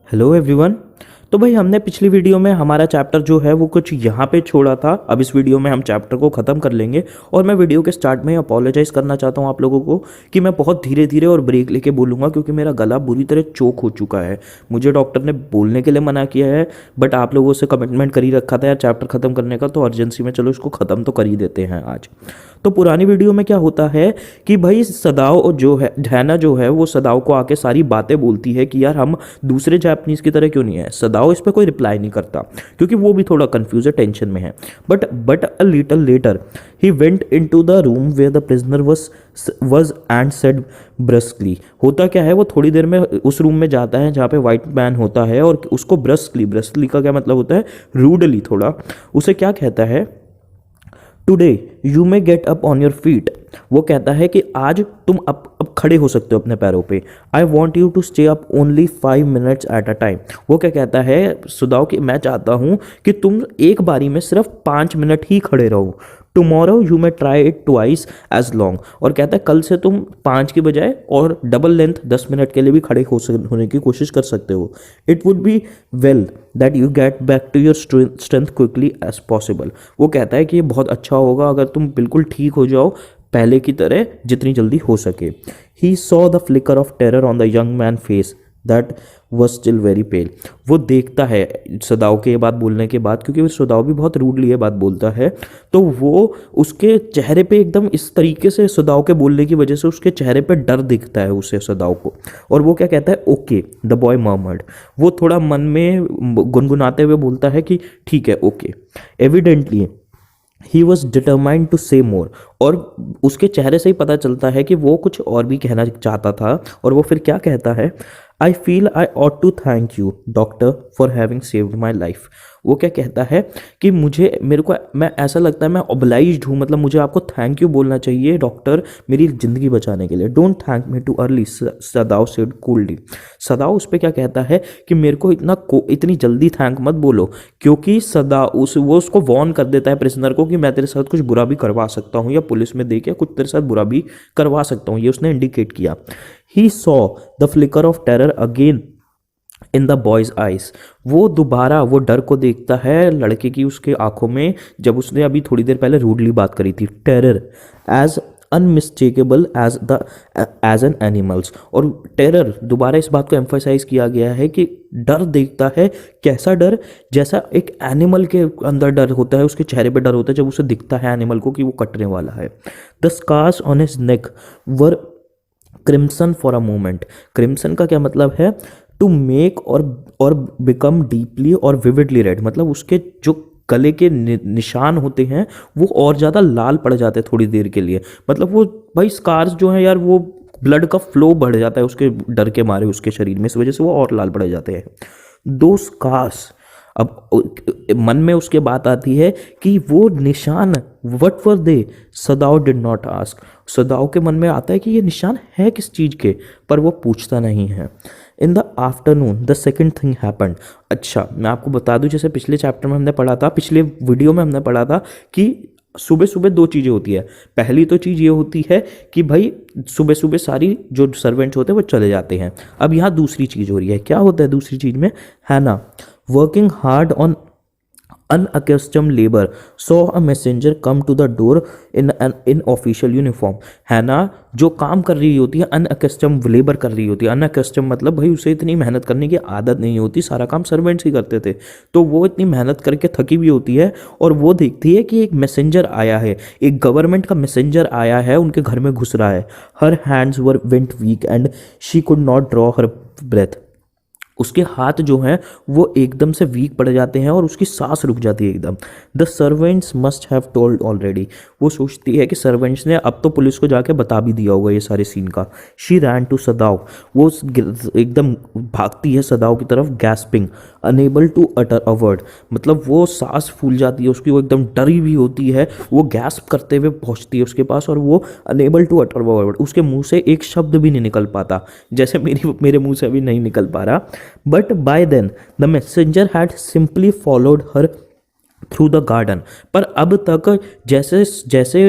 Hello everyone. तो भाई हमने पिछली वीडियो में हमारा चैप्टर जो है वो कुछ यहाँ पे छोड़ा था। अब इस वीडियो में हम चैप्टर को ख़त्म कर लेंगे और मैं वीडियो के स्टार्ट में अपोलोजाइज़ करना चाहता हूँ आप लोगों को कि मैं बहुत धीरे धीरे और ब्रेक लेके बोलूँगा क्योंकि मेरा गला बुरी तरह चोक हो चुका है। मुझे डॉक्टर ने बोलने के लिए मना किया है, बट आप लोगों से कमिटमेंट कर ही रखा था यार चैप्टर ख़त्म करने का, तो अर्जेंसी में चलो इसको ख़त्म तो कर ही देते हैं आज। तो पुरानी वीडियो में क्या होता है कि भाई सदाओ जो है डैना जो है वो सदाओ को आके सारी बातें बोलती है कि यार हम दूसरे जापानीज की तरह क्यों नहीं है। सदाओ इस पर कोई रिप्लाई नहीं करता क्योंकि वो भी थोड़ा कंफ्यूज है, टेंशन में है। But a little later he went into the room where the prisoner was and said brusquely. होता क्या है, वो थोड़ी देर में उस रूम में जाता है जहाँ पे वाइट मैन होता है और उसको ब्रस्कली का क्या मतलब होता है, रूडली थोड़ा, उसे क्या कहता है, today you may get up on your feet. वो कहता है कि आज तुम अब खड़े हो सकते हो अपने पैरों पे। I want you to stay up only 5 minutes at a time. वो क्या कहता है सुदाओ कि मैं चाहता हूँ कि तुम एक बारी में सिर्फ 5 मिनट ही खड़े रहो। Tomorrow you may try it twice as long. और कहता है कल से तुम 5 की बजाय और डबल लेंथ 10 मिनट के लिए भी खड़े होने की कोशिश कर सकते हो। It would be well that you get back to your strength quickly as possible. वो कहता है कि ये बहुत अच्छा होगा अगर तुम बिल्कुल ठीक हो जाओ पहले की तरह जितनी जल्दी हो सके। He saw the flicker of terror on the young man face that was still very pale. वो देखता है सदाओ के ये बात बोलने के बाद, क्योंकि सदाओ भी बहुत रूडली ये बात बोलता है, तो वो उसके चेहरे पे एकदम इस तरीके से सदाओ के बोलने की वजह से उसके चेहरे पे डर दिखता है उसे सदाओ को। और वो क्या कहता है, ओके द बॉय मर्मर्ड। वो थोड़ा मन में गुनगुनाते हुए बोलता है कि ठीक है okay. Evidently he was determined to say more. और उसके चेहरे से ही पता चलता है कि वो कुछ और भी कहना चाहता था। और वो फिर क्या कहता है, I feel I ought to thank you doctor for having saved my life. वो क्या कहता है कि मेरे को मैं ऐसा लगता है मैं ऑब्लाइज्ड हूँ, मतलब मुझे आपको थैंक यू बोलना चाहिए डॉक्टर मेरी ज़िंदगी बचाने के लिए। Don't thank me too early, Sadao said coolly. Sadao उस पर क्या कहता है कि मेरे को इतनी जल्दी थैंक मत बोलो, क्योंकि वो उसको वॉर्न कर देता है प्रिजनर को कि मैं तेरे साथ कुछ बुरा भी करवा सकता हूँ या पुलिस में देके कुछ तेरे साथ बुरा भी करवा सकता हूँ, ये उसने इंडिकेट किया। He saw the flicker of terror again in the boy's eyes. वो दोबारा वो डर को देखता है लड़के की उसके आंखों में, जब उसने अभी थोड़ी देर पहले रूडली बात करी थी। Terror as unmistakable as an animal's. और टेरर दोबारा इस बात को एम्फोसाइज किया गया है कि डर देखता है, कैसा डर, जैसा एक एनिमल के अंदर डर होता है, उसके चेहरे पे डर होता है जब उसे दिखता है एनिमल को कि वो कटने वाला है। The scars on his neck were crimson for a moment. Crimson का क्या मतलब है, टू मेक और बिकम डीपली और विविडली रेड। मतलब उसके जो गले के निशान होते हैं वो और ज़्यादा लाल पड़ जाते हैं थोड़ी देर के लिए। मतलब वो भाई स्कार्स जो हैं यार, वो ब्लड का फ्लो बढ़ जाता है उसके डर के मारे उसके शरीर में, इस वजह से वो और लाल पड़ जाते हैं। दो स्कार्स, अब मन में उसके बात आती है कि वो निशान what were they, Sadao did not ask. Sadao के मन में आता है कि ये निशान है किस चीज़ के, पर वो पूछता नहीं है। In the afternoon the second thing happened. अच्छा मैं आपको बता दूं, जैसे पिछले चैप्टर में हमने पढ़ा था, पिछले वीडियो में हमने पढ़ा था कि सुबह सुबह दो चीज़ें होती है। पहली तो चीज़ ये होती है कि भाई सुबह सुबह सारी जो सर्वेंट्स होते हैं वो चले जाते हैं। अब यहाँ दूसरी चीज़ हो रही है। क्या होता है दूसरी चीज़ में, है ना, working hard on unaccustomed labor saw a messenger come to the door in official uniform। है ना, जो काम कर रही होती है unaccustomed labor कर रही होती है। unaccustomed मतलब भाई उसे इतनी मेहनत करने की आदत नहीं होती, सारा काम सर्वेंट्स ही करते थे, तो वो इतनी मेहनत करके थकी भी होती है और वो देखती है कि एक मैसेंजर आया है, एक गवर्नमेंट का मैसेंजर आया है, उनके घर में घुस रहा है। Her hands were went weak and she could not draw her breath. उसके हाथ जो हैं वो एकदम से वीक पड़ जाते हैं और उसकी सांस रुक जाती है एकदम। The servants must have told already. वो सोचती है कि सर्वेंट्स ने अब तो पुलिस को जाके बता भी दिया होगा ये सारे सीन का। She ran to Sadao. वो एकदम भागती है सदाओ की तरफ, gasping unable to utter a word. मतलब वो सांस फूल जाती है उसकी, वो एकदम डरी भी होती है, वो गैस्प करते हुए पहुंचती है उसके पास और वो unable to utter a word, उसके मुंह से एक शब्द भी नहीं निकल पाता, जैसे मेरे मुंह से अभी नहीं निकल पा रहा। But by then, the messenger had simply followed her through the garden. पर अब तक जैसे जैसे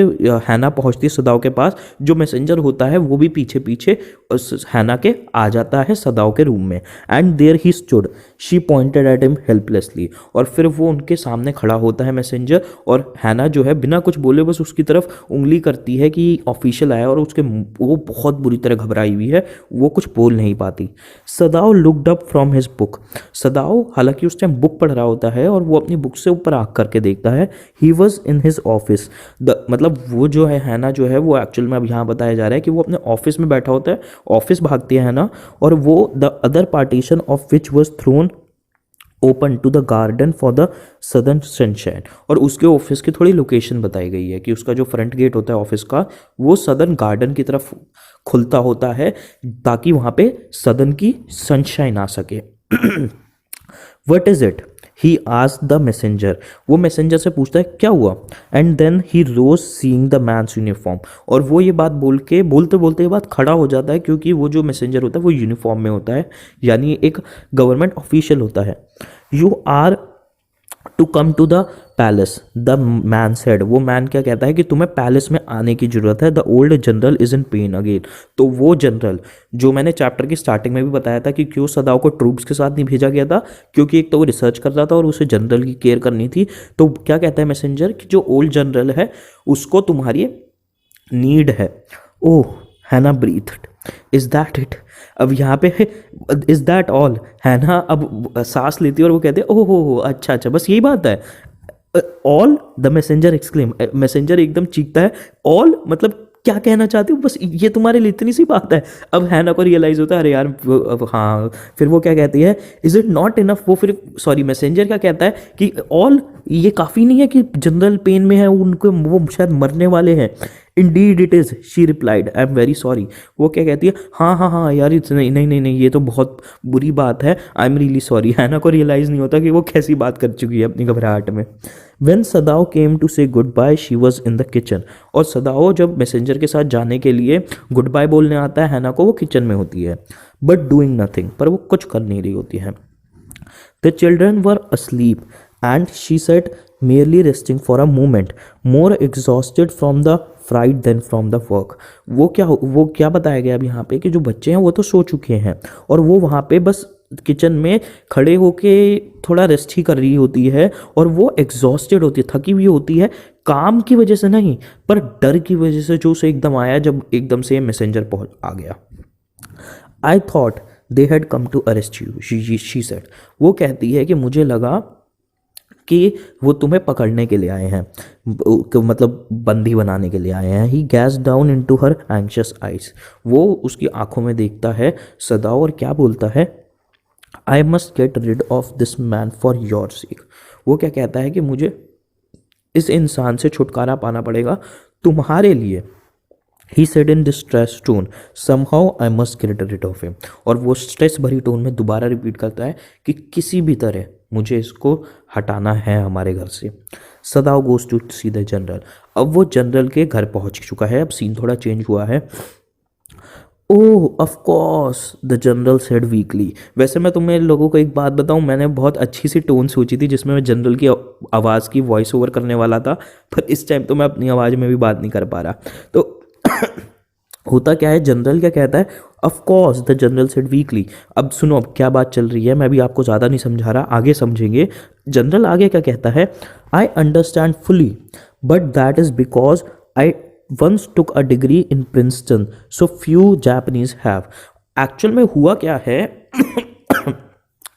हैना पहुंचती है सदाओ के पास, जो मैसेंजर होता है वो भी पीछे पीछे उस हैना के आ जाता है सदाओ के रूम में। And there he stood, she pointed at him helplessly. और फिर वो उनके सामने खड़ा होता है मैसेंजर, और हैना जो है बिना कुछ बोले बस उसकी तरफ उंगली करती है कि ऑफिशियल आया, और उसके वो बहुत बुरी तरह घबराई हुई है, वो कुछ बोल नहीं पाती। Sadao looked up from his book. Sadao हालांकि उस टाइम बुक पढ़ रहा होता है और वो अपनी बुक से ऊपर आँख करके देखता है। ही was in his office. The मतलब वो जो है ना जो है वो एक्चुअल में अब यहाँ बताया जा रहा है कि वो अपने ऑफिस में बैठा होता है, ऑफिस भागती है ना, और वो the other partition of which was thrown open to the garden for the southern sunshine. और उसके ऑफिस की थोड़ी लोकेशन बताई गई है कि उसका जो फ्रंट गेट होता है ऑफिस का, वो सदर्न गार्डन की तरफ खुलता होता है ताकि वहाँ पे सदर्न की सनशाइन आ सके। What is it, he asked the messenger. वो मैसेंजर से पूछता है क्या हुआ। And then he rose seeing the man's uniform. और वो ये बात बोलते बोलते ये बात खड़ा हो जाता है, क्योंकि वो जो मैसेंजर होता है वो यूनिफॉर्म में होता है, यानी एक गवर्नमेंट ऑफिशियल होता है। You are to come to the palace, the man said. वो मैन क्या कहता है कि तुम्हें पैलेस में आने की जरूरत है, the old general is in pain again. तो वो जनरल जो मैंने चैप्टर की स्टार्टिंग में भी बताया था कि क्यों सदाओ को ट्रूप्स के साथ नहीं भेजा गया था, क्योंकि एक तो वो रिसर्च कर रहा था और उसे जनरल की केयर करनी थी। तो क्या कहता है मैसेंजर कि जो ओल्ड जनरल है उसको तुम्हारी नीड है। ओह, हैना ब्रीथड, इज दैट इट। अब यहाँ पे इज दैट ऑल, है ना, अब सांस लेती है और वो कहते हैं ओह हो अच्छा अच्छा बस यही बात है। All, the messenger exclaim. Messenger एकदम चीखता है ऑल मतलब क्या कहना चाहते हो, बस ये तुम्हारे लिए इतनी सी बात है। अब हैना को रियलाइज होता है अरे यार अब हाँ, फिर वो क्या कहती है इज इट नॉट इनफ। वो फिर सॉरी मैसेंजर क्या कहता है कि ऑल, ये काफ़ी नहीं है कि जनरल पेन में है, उनको वो शायद मरने वाले हैं। Indeed it is, she replied, I am very sorry. वो क्या कहती है हाँ हाँ हाँ यार नहीं नहीं नहीं नहीं, ये तो बहुत बुरी बात है, आई एम रियली सॉरी। हैना को रियलाइज़ नहीं होता कि वो कैसी बात कर चुकी है अपनी घबराहट में। When Sadao came to say goodbye she was in the kitchen. और सदाओ जब मैसेंजर के साथ जाने के लिए गुड बाय बोलने आता है हैना को, वो किचन में होती है, बट डूइंग नथिंग, पर वो कुछ कर नहीं रही होती है। The children were asleep and she said merely resting for a moment, more exhausted from the fright than from the work। वो क्या बताया गया अब यहाँ पे कि जो बच्चे हैं वो तो सो चुके हैं और वो वहाँ पे बस किचन में खड़े होके थोड़ा रेस्ट ही कर रही होती है, और वो एग्जॉस्टेड होती है, थकी हुई होती है, काम की वजह से नहीं पर डर की वजह से जो उसे एकदम आया जब एकदम से मैसेंजर पहुँच आ गया। I thought they had come to arrest you, she said. वो कहती है कि मुझे लगा कि वो तुम्हें पकड़ने के लिए आए हैं, मतलब बंदी बनाने के लिए आए हैं। He gazed down into her anxious eyes. वो उसकी आंखों में देखता है सदाओ और क्या बोलता है, I must get rid of this man for your sake. वो क्या कहता है कि मुझे इस इंसान से छुटकारा पाना पड़ेगा तुम्हारे लिए। He said in distress tone, somehow I must get rid of him. और वो स्ट्रेस भरी टोन में दोबारा रिपीट करता है कि किसी भी तरह मुझे इसको हटाना है हमारे घर से। Sadao goes to see the general. अब वो जनरल के घर पहुंच चुका है, अब सीन थोड़ा चेंज हुआ है। Oh of course, the general said weakly. वैसे मैं तुम्हें लोगों को एक बात बताऊं, मैंने बहुत अच्छी सी टोन सोची थी जिसमें मैं जनरल की आवाज़ की वॉइस ओवर करने वाला था, पर इस टाइम तो मैं अपनी आवाज़ में भी बात नहीं कर पा रहा। तो होता क्या है, जनरल क्या कहता है, of course the general said weekly. अब सुनो अब क्या बात चल रही है, मैं भी आपको ज़्यादा नहीं समझा रहा, आगे समझेंगे। जनरल आगे क्या कहता है, I understand fully but that is because I once took a degree in Princeton so few Japanese have. Actual में हुआ क्या है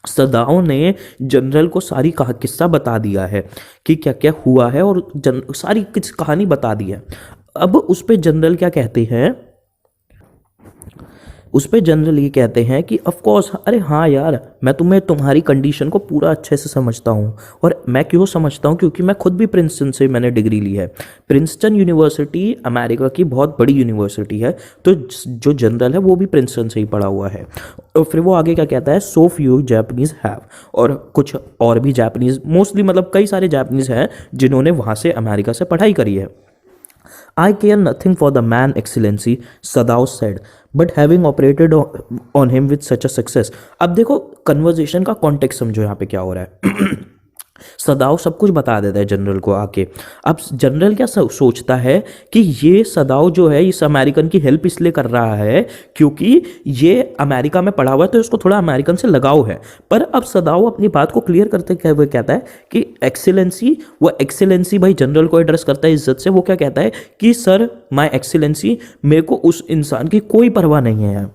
सदाओ ने जनरल को सारी किस्सा बता दिया है कि क्या क्या हुआ है, और सारी कहानी बता दी है। अब उस पे जनरल क्या कहते हैं, उस पे जनरल ये कहते हैं कि ऑफ कोर्स, अरे हाँ यार मैं तुम्हारी कंडीशन को पूरा अच्छे से समझता हूँ। और मैं क्यों समझता हूँ, क्योंकि मैं खुद भी प्रिंसटन से मैंने डिग्री ली है। प्रिंसटन यूनिवर्सिटी अमेरिका की बहुत बड़ी यूनिवर्सिटी है, तो जो जनरल है वो भी प्रिंसटन से ही पढ़ा हुआ है। और फिर वो आगे क्या कहता है, सो फ्यू जापानीज हैव, और कुछ और भी जापानीज, मोस्टली मतलब कई सारे जापानीज हैं जिन्होंने वहाँ से अमेरिका से पढ़ाई करी है। I care nothing for the man, Excellency, Sadao said, but having operated on him with such a success। अब देखो कन्वर्जेशन का कॉन्टेक्स्ट समझो यहाँ पे क्या हो रहा है। सदाव सब कुछ बता देता है जनरल को आके। अब जनरल क्या सोचता है कि ये सदाव जो है इस अमेरिकन की हेल्प इसलिए कर रहा है क्योंकि ये अमेरिका में पढ़ा हुआ है तो इसको थोड़ा अमेरिकन से लगाव है। पर अब सदाव अपनी बात को क्लियर करते हुए कहता है कि एक्सीलेंसी, वो एक्सीलेंसी भाई जनरल को एड्रेस करता है इज्जत से। वो क्या कहता है कि सर माय एक्सीलेंसी, मेरे को उस इंसान की कोई परवाह नहीं है,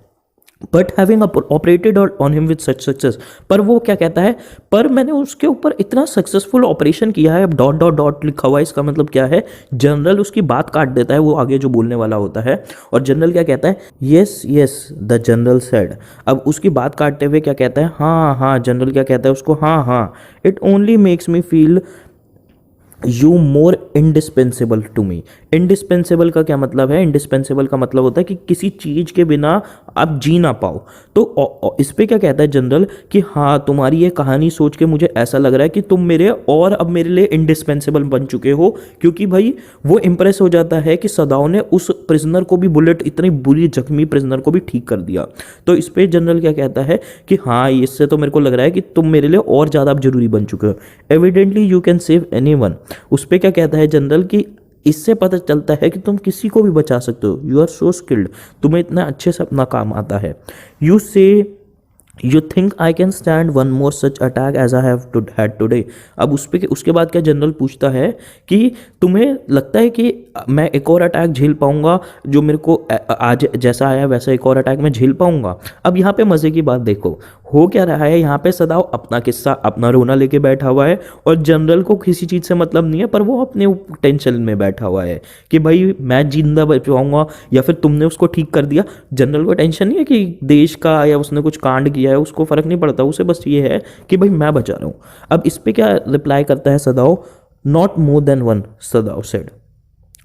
but having operated on him with such success. पर वो क्या कहता है, पर मैंने उसके ऊपर इतना सक्सेसफुल ऑपरेशन किया है। अब डॉट डॉट डॉट लिखा हुआ है, इसका मतलब क्या है, जनरल उसकी बात काट देता है, वो आगे जो बोलने वाला होता है। और जनरल क्या कहता है, yes yes the general said. अब उसकी बात काटते हुए क्या कहता है, हाँ हाँ, जनरल क्या कहता है उसको, हाँ हाँ, it only makes me feel you more indispensable to me. Indispensable का क्या मतलब है, इंडिस्पेंसिबल का मतलब होता है कि किसी चीज़ के बिना आप जी ना पाओ। तो इस पे क्या कहता है जनरल कि हाँ, तुम्हारी ये कहानी सोच के मुझे ऐसा लग रहा है कि तुम मेरे और अब मेरे लिए इंडिस्पेंसिबल बन चुके हो। क्योंकि भाई वो इंप्रेस हो जाता है कि सदाव ने उस प्रिजनर को भी, बुलेट इतनी बुरी जख्मी प्रिजनर को भी ठीक कर दिया। तो इस पे जनरल क्या कहता है कि हाँ, इससे तो मेरे को लग रहा है कि तुम मेरे लिए और ज़्यादा अब जरूरी बन चुके हो। Evidently you can save any one. उस पर क्या कहता है जनरल कि इससे पता चलता है कि तुम किसी को भी बचा सकते हो। यू आर सो स्किल्ड, तुम्हें इतना अच्छे से अपना काम आता है। You say you think I can stand one more such attack as I have had today. अब उसके बाद क्या जनरल पूछता है कि तुम्हें लगता है कि मैं एक और अटैक झेल पाऊंगा, जो मेरे को आज जैसा आया वैसा एक और अटैक मैं झेल पाऊंगा। अब यहाँ पे मज़े की बात देखो, हो क्या रहा है, यहाँ पे सदाव अपना किस्सा, अपना रोना लेके बैठा हुआ है और जनरल को किसी चीज़ से मतलब नहीं है, पर वो अपने टेंशन में बैठा हुआ है कि भाई मैं जिंदा बच पाऊंगा या फिर तुमने उसको ठीक कर दिया। जनरल को टेंशन नहीं है कि देश का या उसने कुछ कांड किया है, उसको फर्क नहीं पड़ता, उसे बस ये है कि भाई मैं बचा रहा हूँ। अब इस पे क्या रिप्लाई करता है सदाव, not more than one, सदाव said.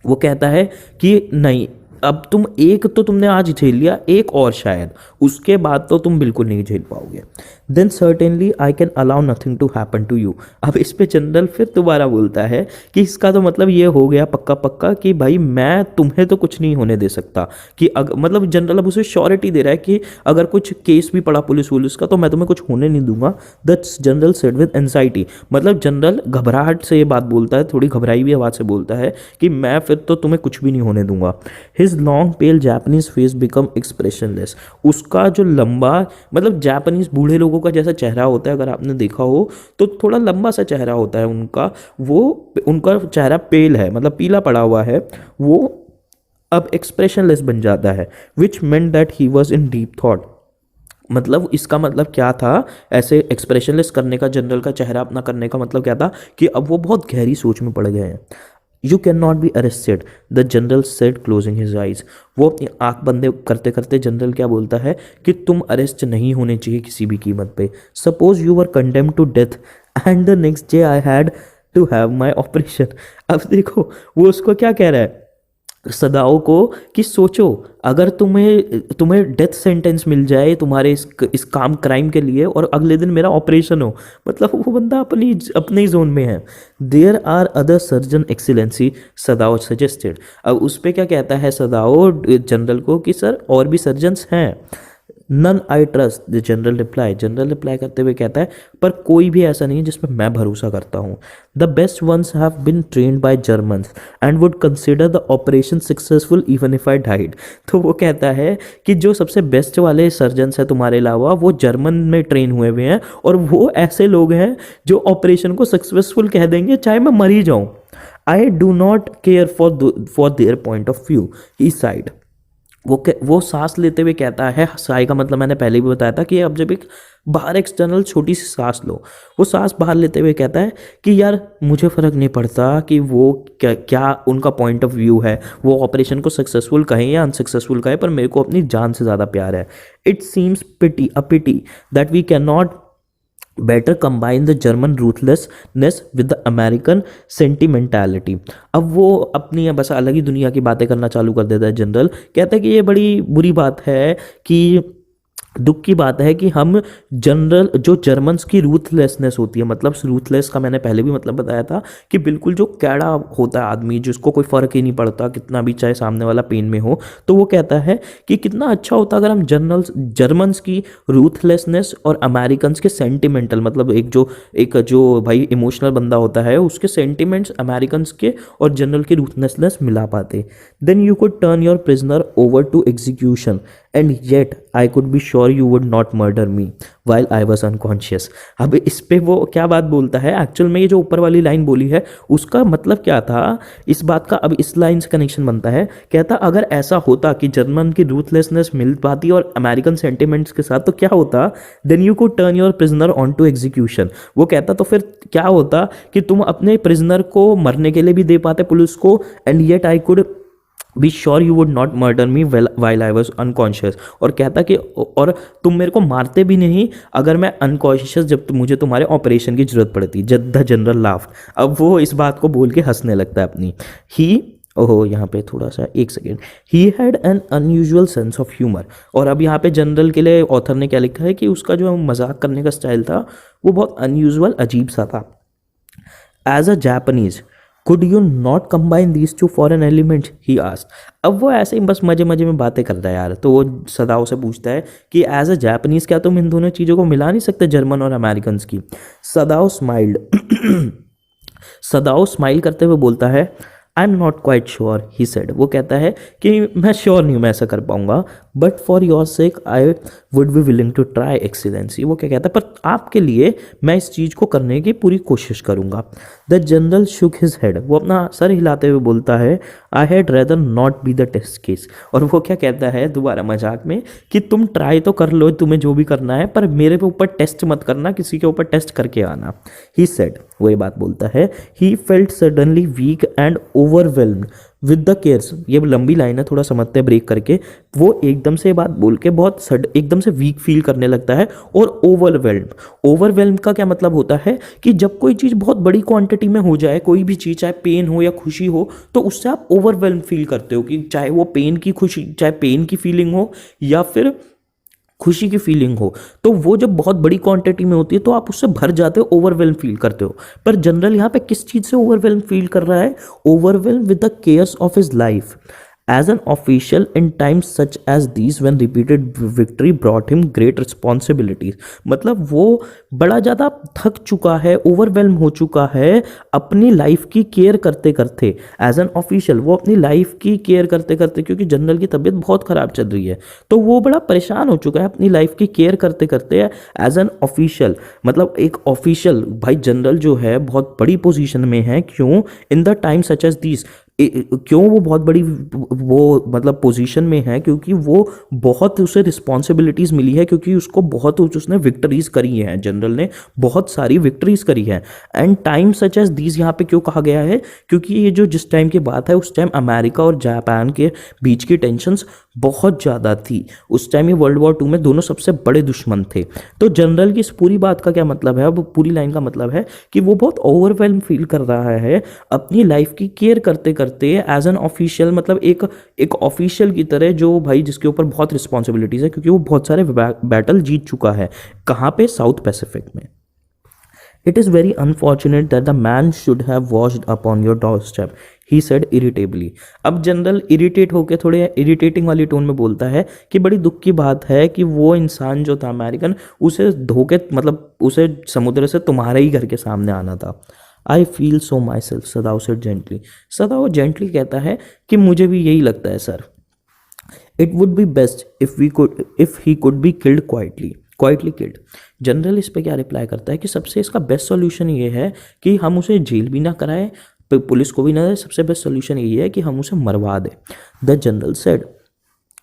वो कहता है कि नहीं, अब तुम एक तो तुमने आज झेल लिया, एक और शायद, उसके बाद तो तुम बिल्कुल नहीं झेल पाओगे। Then certainly I can allow nothing to happen to you. अब इस पे जनरल फिर दोबारा बोलता है कि इसका तो मतलब ये हो गया पक्का पक्का कि भाई मैं तुम्हें तो कुछ नहीं होने दे सकता। कि मतलब जनरल अब उसे श्योरिटी दे रहा है कि अगर कुछ केस भी पड़ा पुलिस वुलिस का तो मैं तुम्हें कुछ होने नहीं दूंगा। That's general said with anxiety. मतलब जनरल घबराहट से ये बात बोलता है, थोड़ी घबराई हुई आवाज़ से बोलता है कि मैं फिर तो तुम्हें कुछ भी नहीं होने दूंगा। हिज लॉन्ग पेल जापानीज फेस बिकम एक्सप्रेशनलेस। उसका जो लंबा, मतलब जापानीज बूढ़े लोगों का जैसा चेहरा होता है, अगर आपने देखा हो तो थोड़ा लंबा सा चेहरा होता है उनका, वो उनका चेहरा पेल है, मतलब पीला पड़ा हुआ है, वो अब एक्सप्रेशनलेस बन जाता है। Which meant that he was in deep thought. मतलब इसका मतलब क्या था, ऐसे एक्सप्रेशनलेस करने का, जनरल का चेहरा अपना करने का मतलब क्या था कि अब वो बहुत गहरी सोच में पड़ गए हैं। You can not be arrested, the general said closing his eyes. वो अपनी आंख बंद करते करते जनरल क्या बोलता है कि तुम अरेस्ट नहीं होने चाहिए किसी भी कीमत पे। Suppose you were condemned to death and the next day I had to have my operation. अब देखो वो उसको क्या कह रहा है सदाओ को कि सोचो अगर तुम्हें तुम्हें डेथ सेंटेंस मिल जाए तुम्हारे इस काम क्राइम के लिए और अगले दिन मेरा ऑपरेशन हो। मतलब वो बंदा अपने ही जोन में है। There are other surgeon excellency, Sadao suggested. अब उस पर क्या कहता है सदाओ जनरल को कि सर और भी सर्जन्स हैं। None I trust, the general reply. General reply करते हुए कहता है पर कोई भी ऐसा नहीं है जिसमें मैं भरोसा करता हूँ। The best ones have been trained by Germans and would consider the operation successful even if I died. तो वो कहता है कि जो सबसे बेस्ट वाले सर्जन्स हैं तुम्हारे अलावा, वो जर्मन में ट्रेन हुए हुए हैं और वो ऐसे लोग हैं जो ऑपरेशन को सक्सेसफुल कह देंगे चाहे मैं मर ही जाऊँ। I do not care for their point of view, he side. वो सांस लेते हुए कहता है, साई का मतलब मैंने पहले भी बताया था कि अब जब एक बाहर एक्सटर्नल छोटी सी सांस लो, वो सांस बाहर लेते हुए कहता है कि यार मुझे फ़र्क नहीं पड़ता कि वो क्या उनका पॉइंट ऑफ व्यू है, वो ऑपरेशन को सक्सेसफुल कहें या अनसक्सेसफुल कहें, पर मेरे को अपनी जान से ज़्यादा प्यार है। It seems pity that we can not better combine the German ruthlessness with the American sentimentality. अब वो अपनी बस अलग ही दुनिया की बातें करना चालू कर देता है। जनरल कहता है कि ये बड़ी बुरी बात है कि दुख की बात है कि हम जनरल जो जर्मन्स की रूथलेसनेस होती है, मतलब रूथलेस का मैंने पहले भी मतलब बताया था कि बिल्कुल जो कैड़ा होता है आदमी, जिसको कोई फ़र्क ही नहीं पड़ता कितना भी चाहे सामने वाला पेन में हो, तो वो कहता है कि कितना अच्छा होता अगर हम जर्मन्स की रूथलेसनेस और अमेरिकन्स के सेंटिमेंटल, मतलब एक जो भाई इमोशनल बंदा होता है उसके सेंटिमेंट्स अमेरिकन्स के और जनरल की रूथलेसनेस मिला पाते। Then you could turn your prisoner over to execution and yet I could be sure you would not murder me while I was unconscious. अब इस पे वो क्या बात बोलता है एक्चुअल में, ये जो ऊपर वाली लाइन बोली है उसका मतलब क्या था इस बात का, अब इस लाइन से कनेक्शन बनता है। कहता अगर ऐसा होता कि जर्मन की रूथलेसनेस मिल पाती और अमेरिकन सेंटिमेंट्स के साथ तो क्या होता, then you could turn your prisoner on to execution. वो कहता तो फिर क्या होता कि तुम अपने प्रिजनर को मरने के लिए भी दे पाते पुलिस को, and yet I could be sure you would not murder me while I was unconscious. और कहता कि और तुम मेरे को मारते भी नहीं अगर मैं अनकॉन्शियस, जब मुझे तुम्हारे ऑपरेशन की जरूरत पड़ती। The general laugh. अब वो इस बात को बोल के हंसने लगता है अपनी। ही ओहो यहाँ पे थोड़ा सा एक second, he had an unusual sense of humour. और अब यहाँ पे जनरल के लिए ऑथर ने क्या लिखा है कि उसका जो मजाक करने का स्टाइल था वो बहुत अनयूजुअल, अजीब सा था। As a Japanese could you not combine these two foreign elements, he asked. अब वो ऐसे ही बस मजे मजे में बातें करता है यार, तो वो सदाओ से पूछता है कि एज अ जापानीज क्या तुम इन दोनों चीज़ों को मिला नहीं सकते, जर्मन और अमेरिकन की। सदाओ स्माइल्ड। सदाओ स्माइल करते हुए बोलता है आई am not quite sure, he said. वो कहता है कि मैं श्योर नहीं हूँ मैं ऐसा कर पाऊंगा, but for your sake I would be willing to try excellency. वो क्या कहता है पर आपके लिए मैं इस चीज़ को करने की पूरी कोशिश करूंगा। The general shook his head. वो अपना सर हिलाते हुए बोलता है I had rather not be the test case. और वो क्या कहता है दोबारा मजाक में कि तुम ट्राई तो कर लो तुम्हें जो भी करना है, पर मेरे पे ऊपर टेस्ट मत करना, किसी के ऊपर टेस्ट करके आना, ही सेड। वो ये बात बोलता है। He felt suddenly weak and overwhelmed with the cares. ये लंबी लाइन है, थोड़ा समझते हैं ब्रेक करके। वो एकदम से बात बोल के बहुत एकदम से वीक फील करने लगता है और ओवरवेल्म्ड। ओवरवेल्म्ड का क्या मतलब होता है कि जब कोई चीज़ बहुत बड़ी क्वांटिटी में हो जाए, कोई भी चीज़ चाहे पेन हो या खुशी हो, तो उससे आप ओवरवेल्म फील करते हो कि चाहे वो पेन की खुशी, चाहे पेन की फीलिंग हो या फिर खुशी की फीलिंग हो, तो वो जब बहुत बड़ी क्वांटिटी में होती है तो आप उससे भर जाते हो, ओवरवेल्म फील करते हो। पर जनरल यहाँ पे किस चीज़ से ओवरवेल्म फील कर रहा है? Overwhelm with the cares of his life as an official in times such as these when repeated victory brought him great responsibilities. मतलब वो बड़ा ज़्यादा थक चुका है, ओवरवेल्म हो चुका है अपनी लाइफ की केयर करते करते। एज एन ऑफिशियल वो अपनी लाइफ की केयर करते करते, क्योंकि जनरल की तबीयत बहुत ख़राब चल रही है, तो वो बड़ा परेशान हो चुका है अपनी लाइफ की केयर करते करते। एज एन ऑफिशियल मतलब एक ऑफिशियल, भाई जनरल जो है बहुत बड़ी पोजीशन में है, क्यों? In the time such as these. क्यों वो बहुत बड़ी वो मतलब पोजीशन में है? क्योंकि वो बहुत उसे रिस्पॉन्सिबिलिटीज़ मिली है, क्योंकि उसको बहुत उसने विक्ट्रीज करी हैं, जनरल ने बहुत सारी विक्ट्रीज करी है। And time such as these यहाँ पे क्यों कहा गया है? क्योंकि ये जो जिस टाइम की बात है उस टाइम अमेरिका और जापान के बीच की टेंशन्स बहुत ज़्यादा थी। उस टाइम ये वर्ल्ड वॉर 2 में दोनों सबसे बड़े दुश्मन थे। तो जनरल की इस पूरी बात का क्या मतलब है? अब पूरी लाइन का मतलब है कि वो बहुत ओवरवेल्म फील कर रहा है अपनी लाइफ की केयर करते करते एज एन ऑफिशियल, मतलब एक ऑफिशियल की तरह जो भाई जिसके ऊपर बहुत रिस्पॉन्सिबिलिटीज है, क्योंकि वो बहुत सारे बैटल जीत चुका है। कहाँ पे? साउथ पैसिफिक में। It is very unfortunate that the man should have washed upon your doorstep, he said irritably. अब जनरल इरिटेट होकर थोड़े इरिटेटिंग वाली टोन में बोलता है कि बड़ी दुख की बात है कि वो इंसान जो था अमेरिकन, उसे धोखे मतलब उसे समुद्र से तुम्हारे ही घर के सामने आना था। I feel so my self, Sadao said gently. Sadao gently कहता है कि मुझे भी यही लगता है sir. It would B best if he could be killed quietly killed. General इस पे क्या रिप्लाई करता है कि सबसे इसका बेस्ट सॉल्यूशन ये है कि हम उसे जेल भी ना कराएं, पुलिस को भी ना दे, सबसे बेस्ट सॉल्यूशन ये है कि हम उसे मरवा दें। The general said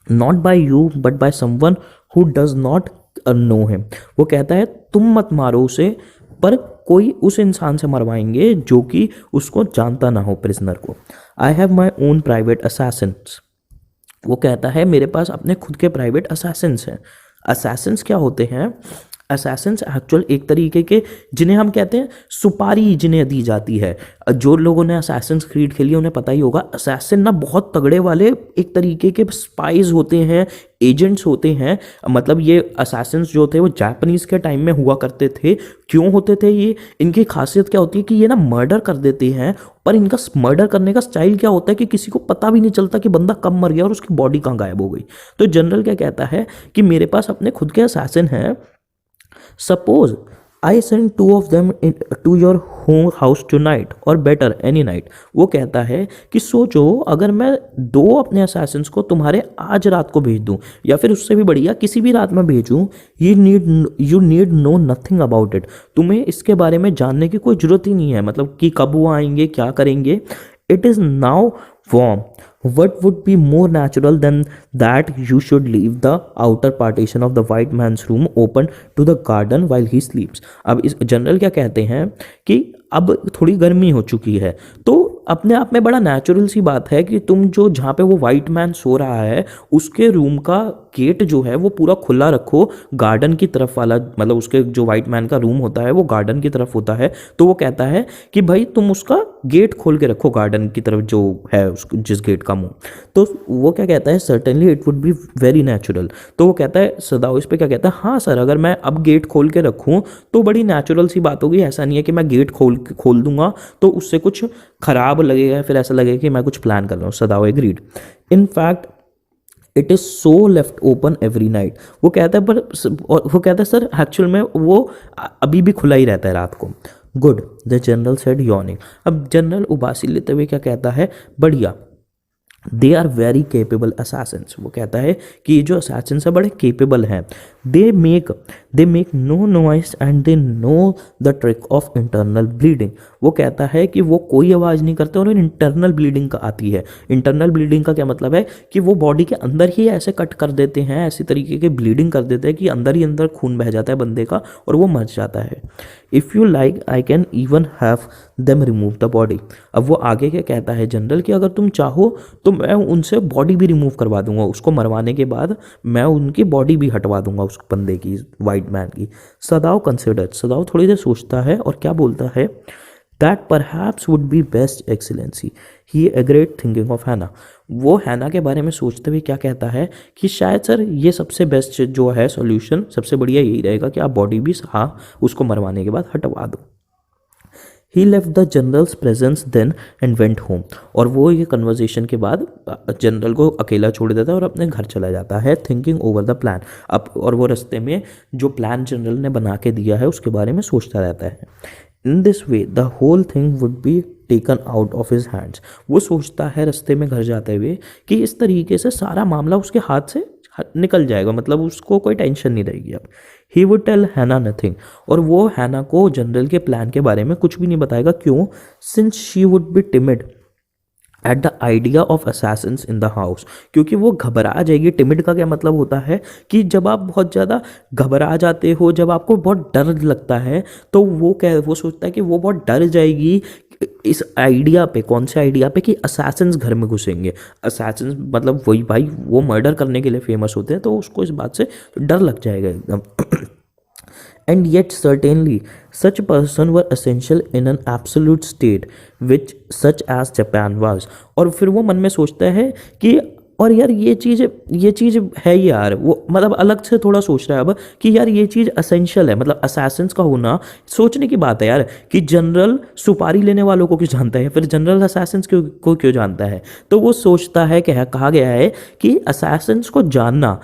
not by you but by someone who does not know him. वो कहता है तुम मत मारो उसे, पर कोई उस इंसान से मरवाएंगे जो कि उसको जानता ना हो, प्रिजनर को। I have my own private Assassin's. वो कहता है मेरे पास अपने खुद के प्राइवेट असैसिन्स हैं। असैसिन्स क्या होते हैं? असैसिन्स एक्चुअल एक तरीके के जिन्हें हम कहते हैं सुपारी जिन्हें दी जाती है। जो लोगों ने असैसिन्स क्रीड खेली उन्हें पता ही होगा, असैसिन ना बहुत तगड़े वाले एक तरीके के स्पाइज होते हैं, एजेंट्स होते हैं। मतलब ये असैसिन्स जो थे वो जापानीज के टाइम में हुआ करते थे। क्यों होते थे ये, इनकी खासियत क्या होती है कि ये ना मर्डर कर देते हैं, पर इनका मर्डर करने का स्टाइल क्या होता है कि किसी को पता भी नहीं चलता कि बंदा कब मर गया और उसकी बॉडी कहाँ गायब हो गई। तो जनरल क्या कहता है कि मेरे पास अपने खुद के असैसिन हैं, suppose I send two of them to your home house tonight और बेटर एनी नाइट। वो कहता है कि सोचो अगर मैं दो अपने असैसिन्स को तुम्हारे आज रात को भेज दूं या फिर उससे भी बढ़िया किसी भी रात में भेजूं, you need know nothing about it. तुम्हें इसके बारे में जानने की कोई ज़रूरत ही नहीं है, मतलब कि कब वो आएंगे क्या करेंगे। It is now warm. What would be more natural than that you should leave the outer partition of the white man's room open to the garden while he sleeps? अब इस जनरल क्या कहते हैं कि अब थोड़ी गर्मी हो चुकी है, तो अपने आप में बड़ा नेचुरल सी बात है कि तुम जो जहाँ पे वो वाइट मैन सो रहा है उसके रूम का गेट जो है वो पूरा खुला रखो गार्डन की तरफ वाला, मतलब उसके जो वाइट मैन का रूम होता है वो गार्डन की तरफ होता है। तो वो कहता है कि भाई तुम उसका गेट खोल के रखो गार्डन की तरफ जो है उस जिस गेट का मुंह। तो वो क्या कहता है, certainly it would be very natural. तो वो कहता है सदाओ इस पे क्या कहता है, हाँ सर अगर मैं अब गेट खोल के रखूँ तो बड़ी नेचुरल सी बात होगी। ऐसा नहीं है कि मैं गेट खोल दूंगा तो उससे कुछ खराब लगेगा, फिर ऐसा लगेगा कि मैं कुछ प्लान कर रहा हूँ। Sadao agreed. In fact it is so left open every night. वो कहता है वो कहता है सर एक्चुअल में वो अभी भी खुला ही रहता है रात को। Good, the general said yawning. अब जनरल उबासी लेते हुए क्या कहता है, बढ़िया, they are very capable assassins. वो कहता है कि ये जो असैसिन्स है बड़े केपेबल हैं। They make no noise and they know the trick of internal bleeding. वो कहता है कि वो कोई आवाज़ नहीं करते और इंटरनल ब्लीडिंग का आती है। इंटरनल ब्लीडिंग का क्या मतलब है कि वो बॉडी के अंदर ही ऐसे कट कर देते हैं, ऐसी तरीके की ब्लीडिंग कर देते हैं कि अंदर ही अंदर खून बह जाता है बंदे का और वो मर जाता है। If you like I can even have them remove the body. अब वो आगे क्या कहता है जनरल कि अगर तुम चाहो तो मैं उनसे बॉडी भी रिमूव करवा दूंगा, उसको मरवाने के बाद मैं उनकी बॉडी भी हटवा दूंगा उस बंदे की, वाइट मैन की। सदाओ कंसिडर, सदाओ थोड़ी देर सोचता है और क्या बोलता है, that perhaps would be best excellency he agreed thinking of हैना। वो हैना के बारे में सोचते हुए क्या कहता है कि शायद सर ये सबसे बेस्ट जो है सॉल्यूशन, सबसे बढ़िया यही रहेगा कि आप बॉडी भी हाँ उसको मरवाने के बाद हटवा दो। He left the general's presence then and went home. और वो ये कन्वर्जेशन के बाद जनरल को अकेला छोड़ देता है और अपने घर चला जाता है, थिंकिंग ओवर द प्लान। अब और वो रास्ते में जो प्लान जनरल ने बना के दिया है उसके बारे में सोचता रहता है। In this way the whole thing would be taken out of his hands. वो सोचता है रास्ते में घर जाते हुए कि इस तरीके से सारा मामला उसके हाथ से निकल जाएगा, मतलब उसको कोई टेंशन नहीं रहेगी अब। ही वुड टेल हैना नथिंग। और वो हैना को जनरल के प्लान के बारे में कुछ भी नहीं बताएगा। क्यों? Since she would be timid at the idea of Assassin's in the house. क्योंकि वो घबरा जाएगी। टिमिड का क्या मतलब होता है कि जब आप बहुत ज़्यादा घबरा जाते हो, जब आपको बहुत डर लगता है, तो वो सोचता है कि वो बहुत डर जाएगी इस आइडिया पे। कौन से आइडिया पे? कि असैसिन्स घर में घुसेंगे। असैसिन्स मतलब वही भाई, वो मर्डर करने के लिए फेमस होते हैं, तो उसको इस बात से डर लग जाएगा एकदम। And yet certainly such person were essential in an absolute state which such as Japan was। और फिर वो मन में सोचता है कि और यार ये चीज़ है यार, वो मतलब अलग से थोड़ा सोच रहा है अब कि यार ये चीज़ असेंशियल है। मतलब असैसिन्स का होना सोचने की बात है यार, कि जनरल सुपारी लेने वालों को क्यों जानता है, फिर जनरल असैसिन्स को क्यों जानता है। तो वो सोचता है, कहा गया है कि असैसिन्स को जानना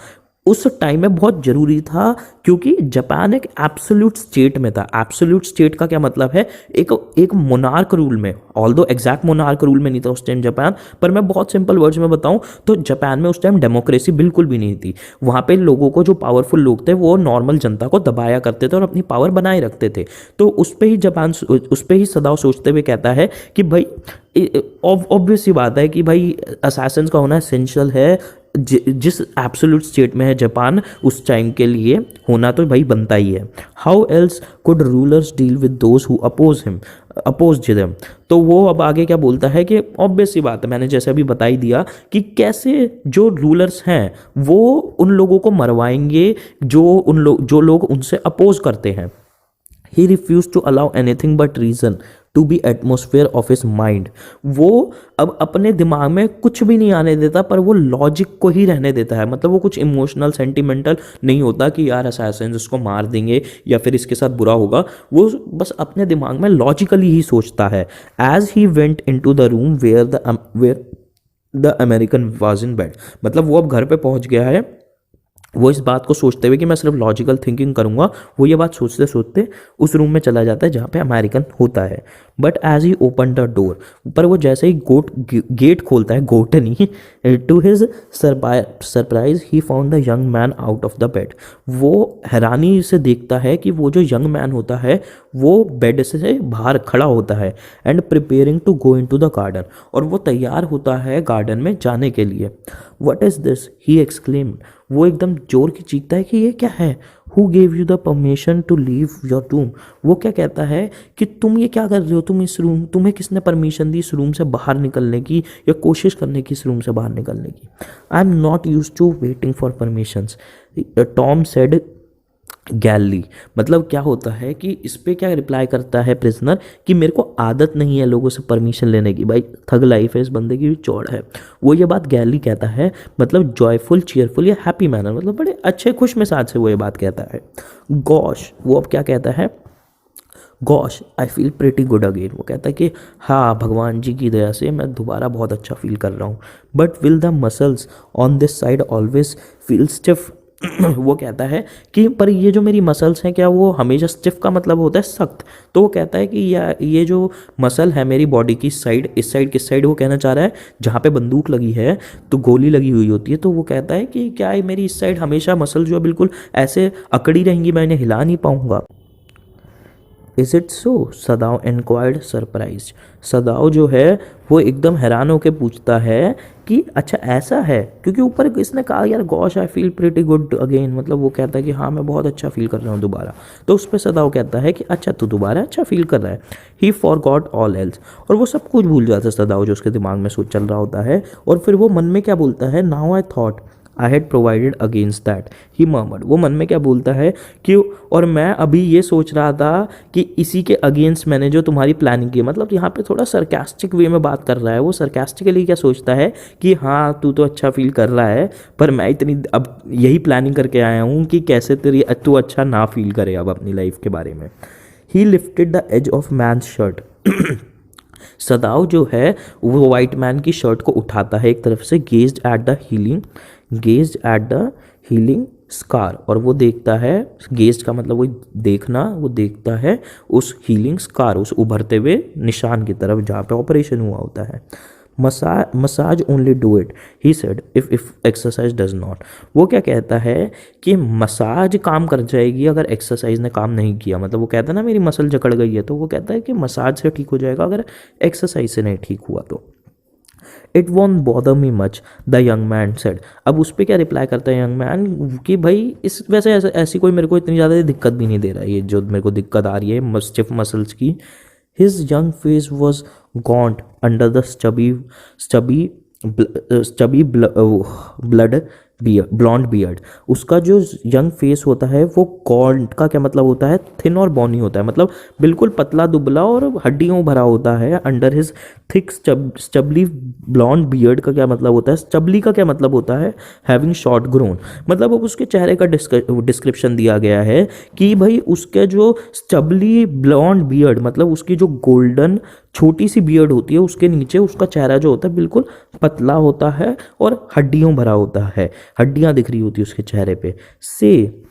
उस टाइम में बहुत ज़रूरी था, क्योंकि जापान एक एब्सोल्यूट स्टेट में था। एब्सोल्यूट स्टेट का क्या मतलब है? एक मोनार्क रूल में, ऑल्दो एग्जैक्ट मोनार्क रूल में नहीं था उस टाइम जापान, पर मैं बहुत सिंपल वर्ड्स में बताऊं तो जापान में उस टाइम डेमोक्रेसी बिल्कुल भी नहीं थी। वहाँ पे लोगों को, जो पावरफुल लोग थे, वो नॉर्मल जनता को दबाया करते थे और अपनी पावर बनाए रखते थे। तो उस पर ही सदाओ सोचते हुए कहता है कि भाई ऑब्वियस सी बात है कि भाई असैसिन्स का होना एसेंशियल है। जिस एब्सोल्यूट स्टेट में है जापान उस टाइम के लिए, होना तो भाई बनता ही है। How else could rulers deal with those who oppose him. Oppose them. तो वो अब आगे क्या बोलता है कि ऑब्वियस सी बात है, मैंने जैसे अभी बता ही दिया कि कैसे जो रूलर्स हैं वो उन लोगों को मरवाएंगे जो लोग उनसे अपोज करते हैं। He refuse to allow anything but reason to be atmosphere of his mind. वो अब अपने दिमाग में कुछ भी नहीं आने देता, पर वो लॉजिक को ही रहने देता है। मतलब वो कुछ इमोशनल सेंटिमेंटल नहीं होता कि यार असैसिन्स इसको मार देंगे या फिर इसके साथ बुरा होगा। वो बस अपने दिमाग में लॉजिकली ही सोचता है। As he went in to the room where the American was in bed. मतलब वो अब घर पे पहुंच गया है, वो इस बात को सोचते हुए कि मैं सिर्फ लॉजिकल थिंकिंग करूंगा, वो ये बात सोचते सोचते उस रूम में चला जाता है जहाँ पे अमेरिकन होता है। But as he open the door, पर वो जैसे ही गेट खोलता है, गोट नहीं, to his surprise he found the young man out of the bed. वो हैरानी से देखता है कि वो जो यंग मैन होता है वो बेड से बाहर खड़ा होता है and preparing to go in to the garden, और वो तैयार होता है गार्डन में जाने के लिए। What is this, he exclaimed. वो एकदम जोर की चीखता है कि ये क्या है। Who gave you the permission to leave your room. वो क्या कहता है कि तुम ये क्या कर रहे हो, तुम इस रूम, तुम्हें किसने परमिशन दी इस रूम से बाहर निकलने की या कोशिश करने की इस रूम से बाहर निकलने की। I am not used to waiting for permissions, Tom said gaily. मतलब क्या होता है कि इस पे क्या रिप्लाई करता है प्रिजनर कि मेरे को आदत नहीं है लोगों से परमिशन लेने की, भाई थग लाइफ है इस बंदे की भी चौड़ है। वो ये बात गैली कहता है, मतलब जॉयफुल चीयरफुल या हैप्पी मैनर, मतलब बड़े अच्छे खुश मिजाज से वो ये बात कहता है। गॉश, वो अब क्या कहता है, gosh I feel pretty good again. वो कहता है कि हाँ भगवान जी की दया से मैं दोबारा बहुत अच्छा फील कर रहा हूँ। But will the muscles on this side always feel stiff. वो कहता है कि पर ये जो मेरी मसल्स हैं क्या वो हमेशा स्टिफ का मतलब होता है सख्त। तो वो कहता है कि ये जो मसल है मेरी बॉडी की साइड, इस साइड किस साइड, वो कहना चाह रहा है जहाँ पे बंदूक लगी है तो गोली लगी हुई होती है। तो वो कहता है कि क्या ये मेरी इस साइड हमेशा मसल जो है बिल्कुल ऐसे अकड़ी रहेंगी, मैं इन्हें हिला नहीं पाऊंगा। Is it so, सदाव inquired surprise. सदाव जो है वो एकदम हैरान होकर पूछता है कि अच्छा ऐसा है, क्योंकि ऊपर इसने कहा यार gosh I feel pretty good again, मतलब वो कहता है कि हाँ मैं बहुत अच्छा फील कर रहा हूँ दोबारा। तो उस पर सदाव कहता है कि अच्छा तू दोबारा अच्छा फील कर रहा है। ही फॉर गॉट ऑल एल्स, और वो सब कुछ भूल जाता है सदाव जो उसके दिमाग में सोच चल रहा होता है। और फिर वो मन में क्या बोलता है, now I thought I had provided against that he murmured. वो मन में क्या बोलता है कि और मैं अभी ये सोच रहा था कि इसी के अगेंस्ट मैंने जो तुम्हारी प्लानिंग की, मतलब यहाँ पे थोड़ा सरकास्टिक वे में बात कर रहा है। वो सरकास्टिकली क्या सोचता है कि हाँ तू तो अच्छा फील कर रहा है, पर मैं इतनी अब यही प्लानिंग करके आया हूँ कि कैसे तेरी तू अच्छा ना फील करे अब अपनी लाइफ के बारे में। He lifted the edge of man shirt. Sadao जो है वो वाइट मैन की शर्ट को उठाता है एक तरफ से, gazed at the healing scar, और वो देखता है, गेज्ड का मतलब वो देखना, वो देखता है उस हीलिंग स्कार, उस उभरते हुए निशान की तरफ जहाँ पे ऑपरेशन हुआ होता है। Massage only do it he said if exercise does not. वो क्या कहता है कि मसाज काम कर जाएगी अगर एक्सरसाइज ने काम नहीं किया। मतलब वो कहता है ना मेरी मसल जकड़ गई है, तो वो कहता है कि मसाज से ठीक हो जाएगा अगर एक्सरसाइज से नहीं ठीक हुआ तो। It won't bother me much the young man said. अब उस पर क्या रिप्लाई करता है यंग मैन कि भाई इस वैसे ऐसी कोई मेरे को इतनी ज़्यादा दिक्कत भी नहीं दे रहा है, ये जो मेरे को दिक्कत आ रही है स्टिफ मसल्स की। His young face was gaunt under the stubby blonde beard। उसका जो यंग फेस होता है वो गॉन्ट का क्या मतलब होता है, थिन और बॉनी होता है, मतलब बिल्कुल पतला दुबला और हड्डियों भरा होता है। Under his thick stubbly blonde beard का क्या मतलब होता है, स्टबली का क्या मतलब होता है, हैविंग शॉर्ट ग्रोन। मतलब अब उसके चेहरे का डिस्क्रिप्शन दिया गया है कि भाई उसके जो स्टबली ब्लॉन्ड बियर्ड, मतलब उसकी जो गोल्डन छोटी सी बियर्ड होती है, उसके नीचे उसका चेहरा जो होता है बिल्कुल पतला होता है और हड्डियों भरा होता है, हड्डियां दिख रही होती है उसके चेहरे पे। Say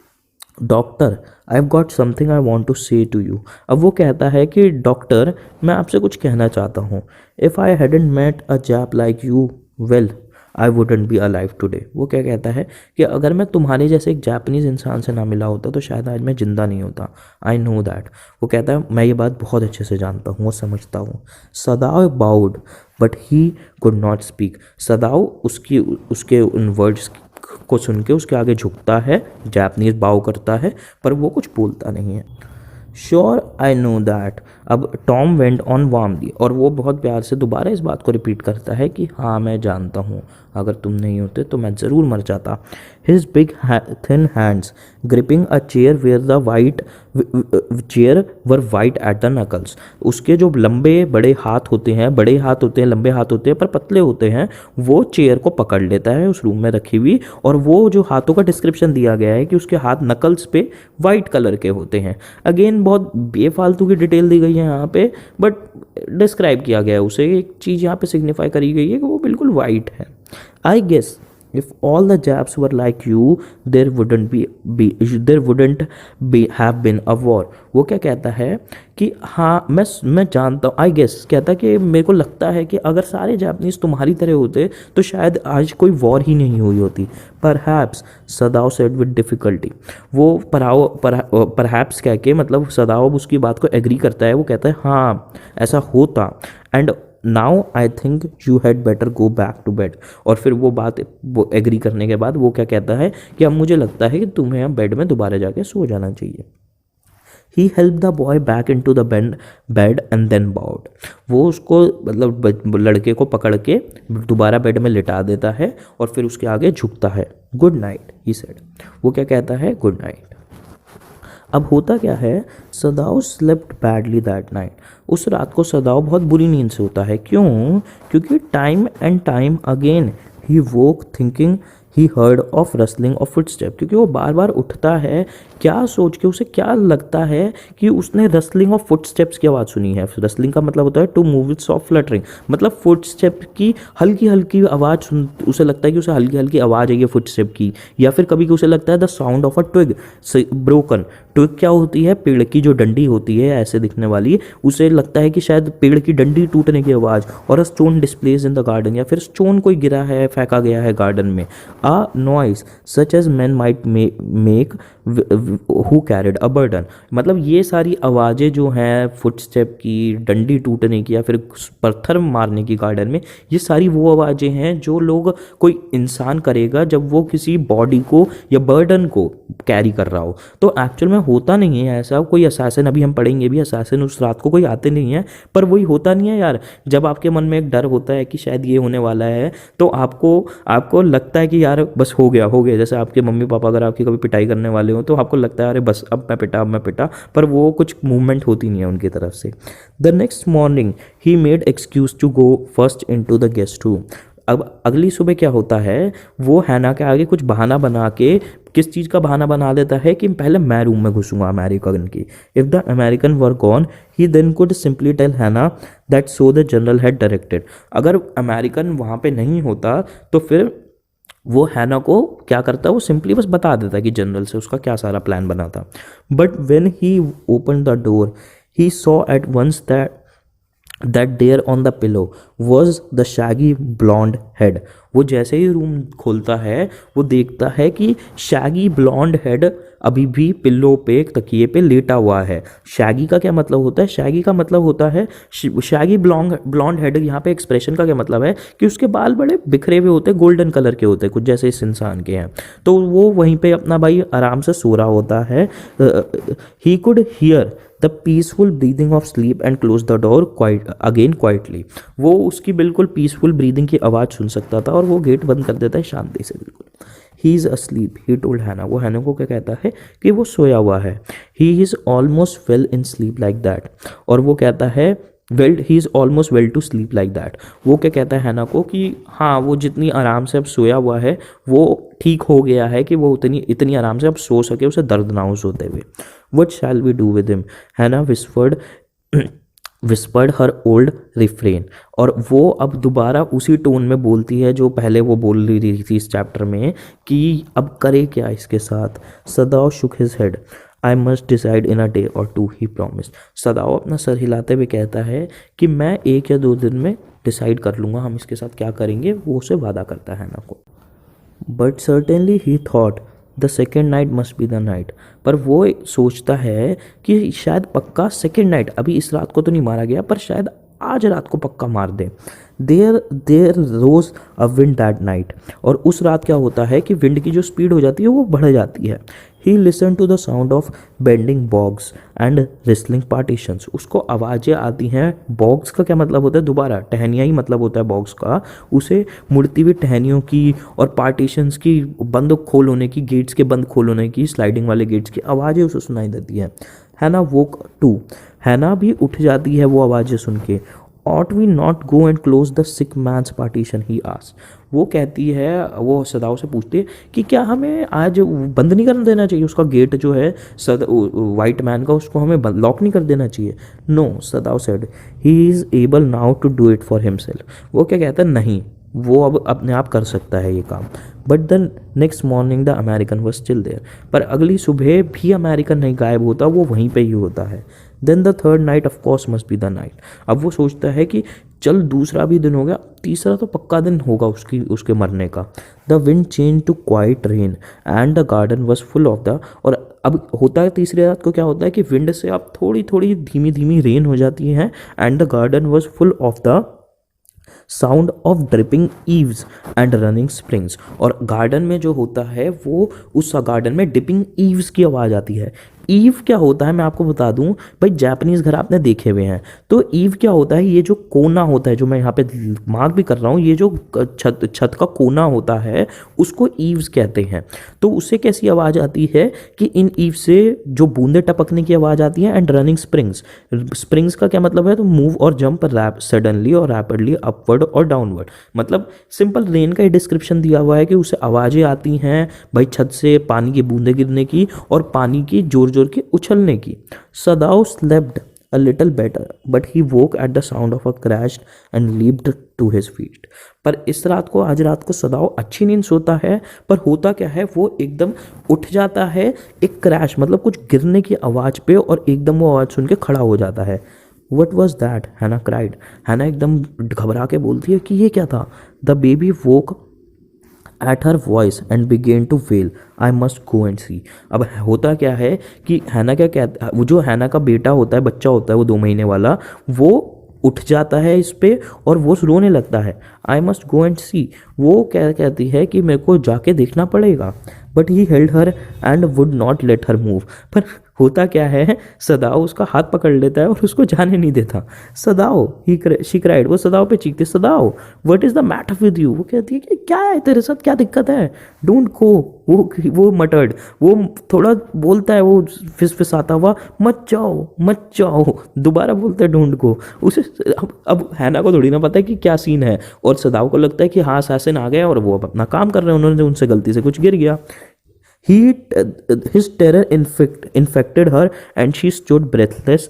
doctor I have got something I want to say to you. अब वो कहता है कि डॉक्टर मैं आपसे कुछ कहना चाहता हूँ। If I hadn't met a Jap like you well I wouldn't be alive today. वो क्या कहता है कि अगर मैं तुम्हारे जैसे एक जापानीज़ इंसान से ना मिला होता तो शायद आज मैं ज़िंदा नहीं होता। I know that. वो कहता है मैं ये बात बहुत अच्छे से जानता हूँ और समझता हूँ। सदाव bowed but he could not speak. सदाव उसके उन वर्ड्स को सुन के उसके आगे झुकता है, जापानीज बाव करता है, पर वो कुछ बोलता नहीं है। Sure I know that. अब टॉम वेंट ऑन वार्मली, और वो बहुत प्यार से दोबारा इस बात को रिपीट करता है कि हाँ मैं जानता हूँ, अगर तुम नहीं होते तो मैं ज़रूर मर जाता। His big thin hands gripping a chair where the white chair were white at the knuckles. उसके जो लंबे बड़े हाथ होते हैं, बड़े हाथ होते हैं, लंबे हाथ होते हैं पर पतले होते हैं, वो चेयर को पकड़ लेता है उस रूम में रखी हुई। और वो जो हाथों का डिस्क्रिप्शन दिया गया है कि उसके हाथ नकल्स पे वाइट कलर के होते हैं। अगेन बहुत बेफालतू की डिटेल दी गई है यहाँ पे, बट डिस्क्राइब किया गया है उसे, एक चीज़ यहाँ पे सिग्निफाई करी गई है कि वो बिल्कुल वाइट है। I guess if all the Japs were like you, there wouldn't be have been a war। वो क्या कहता है कि हाँ मैं जानता हूँ, आई गेस कहता है कि मेरे को लगता है कि अगर सारे जापानीज तुम्हारी तरह होते तो शायद आज कोई वॉर ही नहीं हुई होती। Perhaps, Sadao said with difficulty. वो परहैप्स कह के मतलब सदाओ उसकी बात को एग्री करता है, वो कहता है हाँ ऐसा होता। And now I think you had better go back to bed. और फिर वो एग्री करने के बाद वो क्या कहता है कि अब मुझे लगता है कि तुम्हें अब बेड में दोबारा जाके सो जाना चाहिए। He help the boy back in to the bed and then bowed. वो उसको मतलब लड़के को पकड़ के दोबारा बेड में लिटा देता है और फिर उसके आगे झुकता है। Good night he said. वो क्या कहता है? Good night. अब होता क्या है, सदाओ स्लेप्ट बैडली दैट नाइट। उस रात को सदाओ बहुत बुरी नींद से होता है। क्यों? क्योंकि time and time again he woke thinking he heard of rustling of footstep. क्योंकि वो बार बार उठता है, क्या सोच के, उसे क्या लगता है कि उसने रसलिंग ऑफ फुटस्टेप्स की आवाज़ सुनी है। रसलिंग का मतलब होता है to move with soft fluttering, मतलब फुटस्टेप की हल्की हल्की आवाज़ सुन, उसे लगता है कि उसे हल्की हल्की आवाज़ आई है फुटस्टेप की। या फिर कभी उसे लगता है the sound of a twig broken. Twig क्या होती है? पेड़ की जो डंडी होती है ऐसे दिखने वाली, उसे लगता है कि शायद पेड़ की डंडी टूटने की आवाज़। और a stone displace in the garden, या फिर स्टोन कोई गिरा है, फेंका गया है गार्डन में। A noise such as man might make who carried a burden. मतलब ये सारी आवाज़ें जो हैं फुटस्टेप की, डंडी टूटने की, या फिर पत्थर मारने की गार्डन में, ये सारी वो आवाज़ें हैं जो लोग कोई इंसान करेगा जब वो किसी बॉडी को या बर्डन को कैरी कर रहा हो। तो एक्चुअल में होता नहीं है ऐसा। कोई असैसिन, अभी हम पढ़ेंगे भी, असैसिन उस रात को कोई आते नहीं है, पर वही होता नहीं है यार। जब आपके मन में एक डर होता है कि शायद ये होने वाला है, तो आपको लगता है कि यार बस हो गया। जैसे आपके मम्मी पापा अगर आपकी कभी पिटाई करने वाले हो तो आपको लगता है अरे बस अब मैं पिटा, पर वो कुछ मूवमेंट होती नहीं है उनकी तरफ से। The next morning he made excuse to go first in to the guest room. अब अगली सुबह क्या होता है, वो हैना के आगे कुछ बहाना बना के, किस चीज़ का बहाना बना देता है कि पहले मैं रूम में घुसूंगा अमेरिकन की। If the American were gone he then could simply tell Hana that so the general had directed. अगर अमेरिकन वहाँ पे नहीं होता तो फिर वो हैना को क्या करता है, वो सिंपली बस बता देता है कि जनरल से उसका क्या सारा प्लान बना था। But when he open the door he saw at once that there on the pillow was the shaggy blonde head। वो जैसे ही रूम खोलता है वो देखता है कि शैगी ब्लॉन्ड हेड अभी भी पिल्लो पे, तकिए पे लेटा हुआ है। शैगी का क्या मतलब होता है? शैगी का मतलब होता है, शैगी ब्लॉन्ड हेड, यहाँ पे एक्सप्रेशन का क्या मतलब है कि उसके बाल बड़े बिखरे हुए होते हैं, गोल्डन कलर के होते हैं, कुछ जैसे इस इंसान के हैं। तो वो वहीं पे अपना भाई आराम से सो रहा होता है। He could hear the peaceful breathing of sleep and close the door quietly. वो उसकी बिल्कुल पीसफुल ब्रीदिंग की आवाज़ सुन सकता था और वो गेट बंद कर देता है शांति से बिल्कुल। He is asleep he told हैना। वो हैना को क्या कहता है कि वो सोया हुआ है। He is almost fell in sleep like that. और वो कहता है he is almost well to sleep like that. वो क्या कहता है हैना को कि हाँ वो जितनी आराम से अब सोया हुआ है वो ठीक हो गया है कि वो इतनी आराम से अब सो सके, उसे दर्द ना हो सोते हुए। What shall we do with him, Hana whispered her old refrain. और वो अब दोबारा उसी टोन में बोलती है जो पहले वो बोल रही थी इस चैप्टर में कि अब करे क्या इसके साथ। Sadao shook his head I must decide in a day or two he promised. Sadao अपना सर हिलाते हुए कहता है कि मैं 1 या 2 दिन में डिसाइड कर लूँगा हम इसके साथ क्या करेंगे, वो उसे वादा करता है ना को। But certainly he thought the second night must be the night. पर वो सोचता है कि शायद पक्का सेकेंड नाइट, अभी इस रात को तो नहीं मारा गया पर शायद आज रात को पक्का मार दे। There rose a wind that night, और उस रात क्या होता है कि विंड की जो स्पीड हो जाती है वो बढ़ जाती है। He listen to the sound of bending boughs and rustling partitions, उसको आवाज़ें आती हैं। बॉग्स का क्या मतलब होता है, दोबारा टहनियाँ ही मतलब होता है बॉग्स का, उसे मुड़ती हुई टहनियों की और पार्टीशंस की बंद खोल होने की, गेट्स के बंद खोल होने की, स्लाइडिंग वाले गेट्स की आवाज़ें उसे सुनाई देती है। हैना वोक टू, हैना भी उठ जाती है वो आवाज़ें सुन के। Ought we not go and close the sick man's partition, he ask, वो कहती है, वो सदाओ से पूछती है कि क्या हमें आज बंद नहीं कर देना चाहिए उसका गेट जो है वाइट मैन का, उसको हमें लॉक नहीं कर देना चाहिए। No, Sadao said, he is able now to do it for himself, वो क्या कहता है, नहीं, वो अब अपने आप कर सकता है ये काम। But the next morning the American was still there, पर अगली सुबह भी अमेरिकन नहीं गायब होता, वो वहीं पे ही होता है। Then the third night of course must be the night, अब वो सोचता है कि चल दूसरा भी दिन हो गया, तीसरा तो पक्का दिन होगा उसके मरने का। The wind change to quiet rain and the garden was full of the, और अब होता है तीसरी रात को क्या होता है कि विंड से अब थोड़ी थोड़ी धीमी धीमी रेन हो जाती है, and the garden was full of the sound of dripping eaves and running springs, और गार्डन में जो होता है वो उस गार्डन में डिपिंग ईव्स की आवाज़ आती है। ईव क्या होता है मैं आपको बता दूं भाई, जापानीज घर आपने देखे हुए हैं, तो ईव क्या होता है, ये जो कोना होता है जो मैं यहाँ पे मार्क भी कर रहा हूँ, ये जो छत का कोना होता है उसको ईव्स कहते हैं। तो उससे कैसी आवाज़ आती है कि इन ईव से जो बूंदे टपकने की आवाज़ आती है, एंड रनिंग स्प्रिंग्स, स्प्रिंग्स का क्या मतलब है, तो मूव और जंप रैप सडनली और रैपिडली अपवर्ड और डाउनवर्ड, मतलब सिंपल रेन का ही डिस्क्रिप्शन दिया हुआ है कि उसे आवाज़ें आती हैं भाई छत से पानी की बूंदे गिरने की और पानी की जोर जोर के उछलने की। सदाओ slept a little better but he woke at the sound of a crash and leaped to his feet, पर इस रात को, आज रात को सदाओ अच्छी नींद सोता है, पर होता क्या है वो एकदम उठ जाता है एक क्रैश मतलब कुछ गिरने की आवाज़ पे, और एकदम वो आवाज़ सुन के खड़ा हो जाता है। What was that? हैना क्राइड, हैना एकदम घबरा के बोलती है कि ये क्या था। The baby woke at her voice and began to wail, I must go and see। अब होता क्या है कि हैना क्या कहता, वो जो हैना का बेटा होता है, बच्चा होता है वो 2 महीने वाला, वो उठ जाता है इस पे और वो रोने लगता है। आई मस्ट गो एंड सी, वो क्या कहती है कि मेरे को जाके देखना पड़ेगा। But he held her and would not let her move, पर होता क्या है, सदाओ उसका हाथ पकड़ लेता है और उसको जाने नहीं देता। सदाओ, शी क्राइड, वो सदाओ पे चीखती, Sadao what is the matter with you, वो कहती है कि क्या है तेरे साथ, क्या दिक्कत है। डोंट गो, वो मटर्ड, वो थोड़ा बोलता है, वो फिसफिसाता हुआ, मत जाओ मत जाओ, दोबारा बोलता है डोंट गो। उसे अब हैना को थोड़ी ना पता है कि क्या सीन है, और सदाओ को लगता है कि हाँ असैसिन आ गया और वो अब अपना काम कर रहे हैं, उन्होंने उनसे गलती से कुछ गिर गया। His terror infected her and she stood breathless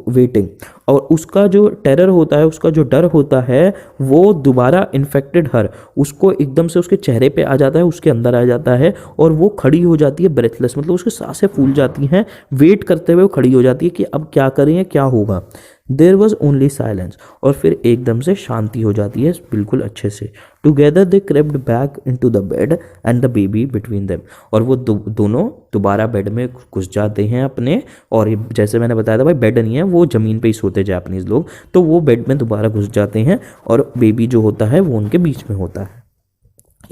waiting, और उसका जो टेरर होता है, उसका जो डर होता है वो दोबारा इन्फेक्टेड हर, उसको एकदम से उसके चेहरे पे आ जाता है, उसके अंदर आ जाता है, और वो खड़ी हो जाती है ब्रेथलेस, मतलब उसकी सांसें फूल जाती हैं, वेट करते हुए वो खड़ी हो जाती है कि अब क्या करें, क्या होगा। देयर वॉज ओनली साइलेंस, और फिर एकदम से शांति हो जाती है बिल्कुल अच्छे से। Together they crept back into the bed and the baby between them, और वो दोनों दोबारा बेड में घुस जाते हैं अपने, और जैसे मैंने बताया था भाई बेड नहीं है, वो ज़मीन पे ही सोते जापानीज लोग, तो वो बेड में दोबारा घुस जाते हैं और बेबी जो होता है वो उनके बीच में होता है।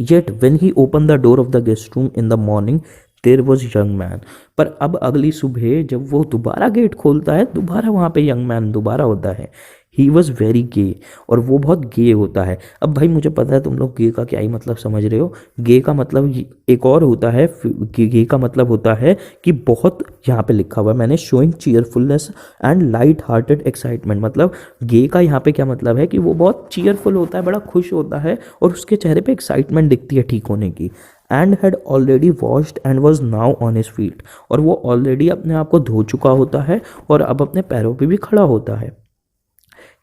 Yet when he open the door of the guest room in the morning there was young man, पर अब अगली सुबह जब वो दोबारा गेट खोलता है, दोबारा वहाँ पे यंग मैन दोबारा होता है। ही वॉज़ वेरी गे, और वो बहुत गे होता है। अब भाई मुझे पता है तुम लोग गे का क्या ही मतलब समझ रहे हो, गे का मतलब एक और होता है, गे का मतलब होता है कि बहुत, यहाँ पे लिखा हुआ है मैंने, showing cheerfulness and light hearted excitement, मतलब गे का यहाँ पे क्या मतलब है कि वो बहुत चीयरफुल होता है, बड़ा खुश होता है, और उसके चेहरे पे एक्साइटमेंट दिखती है ठीक होने की। And had already washed and was now on his feet, और वो ऑलरेडी अपने आप को धो चुका होता है और अब अपने पैरों पे भी खड़ा होता है।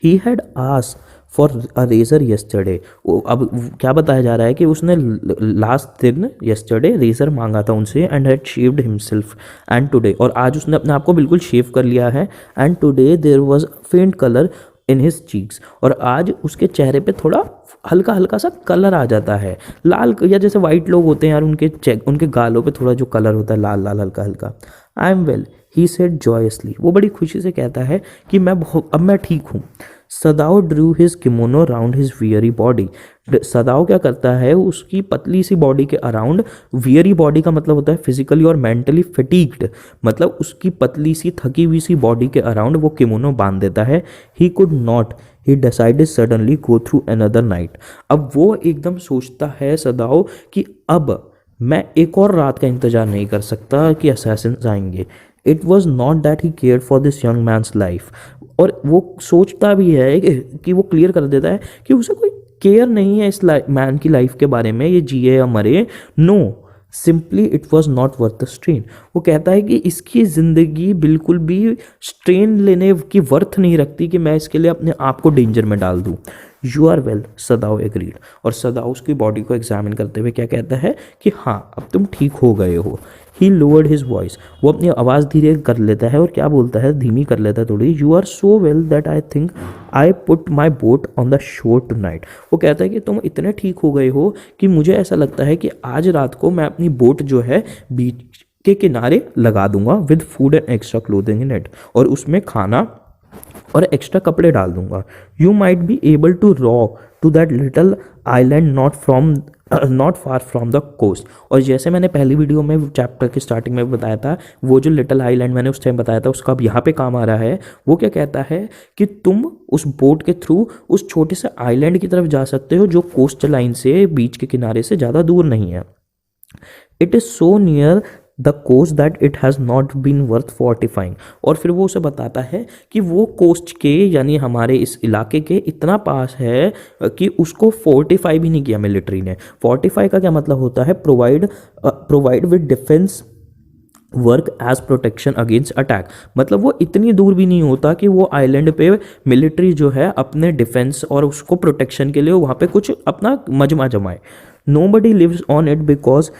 He had asked for a razor yesterday, अब क्या बताया जा रहा है कि उसने लास्ट दिन येस्टरडे रेजर मांगा था उनसे, and had shaved himself and today, और आज उसने अपने आप को बिल्कुल शेव कर लिया है। And today there was faint colour in his cheeks, और आज उसके चेहरे पे थोड़ा हल्का हल्का सा कलर आ जाता है, लाल, या जैसे वाइट लोग होते हैं यार, उनके गालों पे थोड़ा जो कलर होता है लाल लाल हल्का हल्का। I am well, he said joyously, वो बड़ी खुशी से कहता है कि अब मैं ठीक हूँ। Sadao drew his kimono round his weary body, Sadao क्या करता है, उसकी पतली सी बॉडी के अराउंड, वियरी बॉडी का मतलब होता है फिजिकली और मेंटली फटीग्ड, मतलब उसकी पतली सी थकी हुई सी बॉडी के अराउंड वो किमोनो बांध देता है। He could not, he decided suddenly go through another night, अब वो एकदम सोचता है सदाओ कि अब मैं एक और रात का इंतजार नहीं कर सकता कि असैसिन्स आएंगे। It was not that he cared for this young man's life, और वो सोचता भी है कि वो क्लियर कर देता है कि उसे कोई केयर नहीं है इस मैन की लाइफ के बारे में, ये जिए या मरे। No, simply it was not worth the strain, वो कहता है कि इसकी ज़िंदगी बिल्कुल भी स्ट्रेन लेने की वर्थ नहीं रखती कि मैं इसके लिए अपने आप को डेंजर में डाल दूँ। You are well, Sadao agreed, और सदाओ उसकी बॉडी को एग्जामिन करते हुए क्या कहता है कि हाँ अब तुम ठीक हो गए हो। ही लोअर्ड हिज वॉइस, वो अपनी आवाज़ धीरे कर लेता है और क्या बोलता है, धीमी कर लेता है थोड़ी। You are so well that I think I put my boat on the shore tonight, वो कहता है कि तुम इतने ठीक हो गए हो कि मुझे ऐसा लगता है कि आज रात को मैं अपनी बोट जो है बीच के किनारे लगा दूंगा, with food and extra clothing in it, और उसमें खाना और एक्स्ट्रा कपड़े डाल दूंगा। You might be able to row to that little island not far from the coast, और जैसे मैंने पहली वीडियो में चैप्टर की स्टार्टिंग में बताया था, वो जो लिटिल आइलैंड मैंने उस टाइम बताया था उसका अब यहाँ पे काम आ रहा है। वो क्या कहता है कि तुम उस बोट के थ्रू उस छोटे से आइलैंड की तरफ जा सकते हो जो कोस्ट लाइन से, बीच के किनारे से ज़्यादा दूर नहीं है। It is so near the coast that it has not been worth fortifying, और फिर वो उसे बताता है कि वो कोस्ट के यानी हमारे इस इलाके के इतना पास है कि उसको फोर्टिफाई भी नहीं किया मिलिट्री ने। फोर्टिफाई का क्या मतलब होता है, provide with defence work as protection against attack, मतलब वो इतनी दूर भी नहीं होता कि वो आइलैंड पे मिलिट्री जो है अपने डिफेंस और उसको प्रोटेक्शन के लिए वहाँ पे कुछ अपना मजमा जमाए। Nobody lives on it because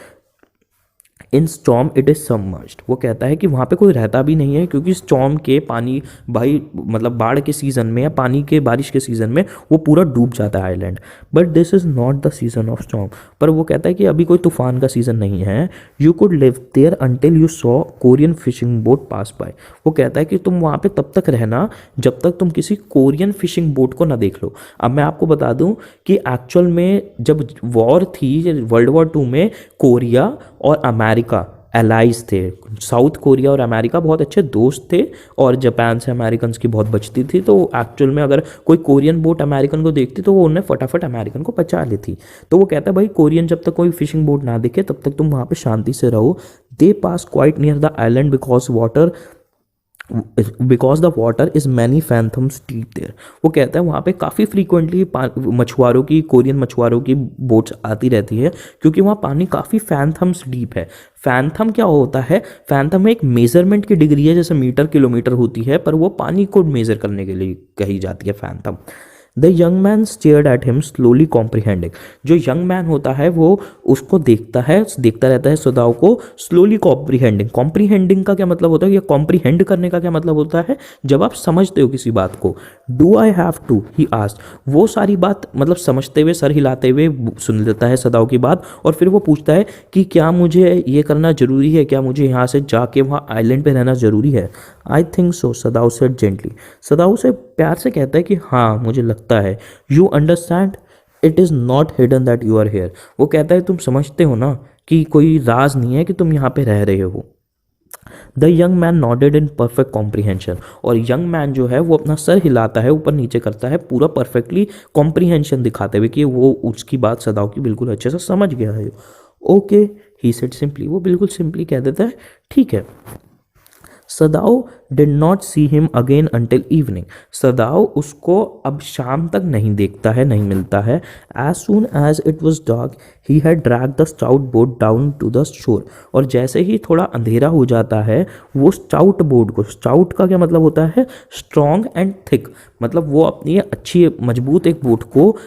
in storm it is submerged, वो कहता है कि वहाँ पे कोई रहता भी नहीं है क्योंकि स्टॉर्म के पानी, भाई मतलब बाढ़ के सीज़न में या पानी के बारिश के सीज़न में वो पूरा डूब जाता है island. But this is not the season off storm, पर वो कहता है कि अभी कोई तूफान का सीज़न नहीं है। You could live there until you saw Korean fishing boat pass by, वो कहता है कि तुम वहाँ पे तब तक रहना जब तक तुम किसी कोरियन फिशिंग बोट को ना देख लो। अब मैं आपको बता दूं कि एक्चुअल में जब वॉर थी वर्ल्ड वॉर 2 में, कोरिया और अमेरिका एलाइज थे, साउथ कोरिया और अमेरिका बहुत अच्छे दोस्त थे, और जापान से अमेरिकन की बहुत बचती थी, तो एक्चुअल में अगर कोई कोरियन बोट अमेरिकन को देखती तो वो उन्हें फटाफट अमेरिकन को बचा लेती। तो वो कहता है भाई कोरियन जब तक कोई फिशिंग बोट ना दिखे तब तक तुम वहाँ पे शांति से रहो। They pass quite near the island because the water is many fathoms deep there, वो कहता है वहाँ पे काफ़ी फ्रीक्वेंटली मछुआरों की, कोरियन मछुआरों की बोट्स आती रहती है क्योंकि वहाँ पानी काफ़ी फैंथम्स डीप है। फैंथम क्या होता है, फैंथम एक मेजरमेंट की डिग्री है, जैसे मीटर किलोमीटर होती है, पर वो पानी को मेजर करने के लिए कही जाती है phantom. The young man stared at him slowly comprehending, जो यंग मैन होता है वो उसको देखता रहता है सदाओ को स्लोली कॉम्प्रीहेंडिंग। कॉम्प्रीहेंडिंग का क्या मतलब होता है, या कॉम्प्रीहेंड करने का क्या मतलब होता है, जब आप समझते हो किसी बात को। Do I have to, he asked, वो सारी बात मतलब समझते हुए, सर हिलाते हुए सुन लेता है सदाओ की बात, और फिर वो पूछता है कि क्या मुझे ये करना ज़रूरी है, क्या मुझे यहाँ से जाके वहाँ आइलैंड पे रहना ज़रूरी है। I think so, Sadao said gently, Sadao से प्यार से कहता है कि हाँ मुझे लगता है। You understand it is not hidden that you are here, वो कहता है तुम समझते हो ना कि कोई राज नहीं है कि तुम यहाँ पे रह रहे हो। The young man nodded in perfect comprehension, और यंग मैन जो है वो अपना सर हिलाता है, ऊपर नीचे करता है, पूरा परफेक्टली कॉम्प्रीहेंशन दिखाते हुए कि वो उसकी बात सदाओ की बिल्कुल अच्छे से समझ गया है। ओके, ही सेड सिंपली, वो बिल्कुल सिंपली कह देता है ठीक है। Sadao did not see him again until evening, Sadao उसको अब शाम तक नहीं देखता है, नहीं मिलता है। As soon as it was dark he had drag the stout boat down to the shore, और जैसे ही थोड़ा अंधेरा हो जाता है वो स्टाउट बोट को, स्टाउट का क्या मतलब होता है, स्ट्रॉन्ग एंड थिक, मतलब वो अपनी अच्छी मजबूत एक बोट को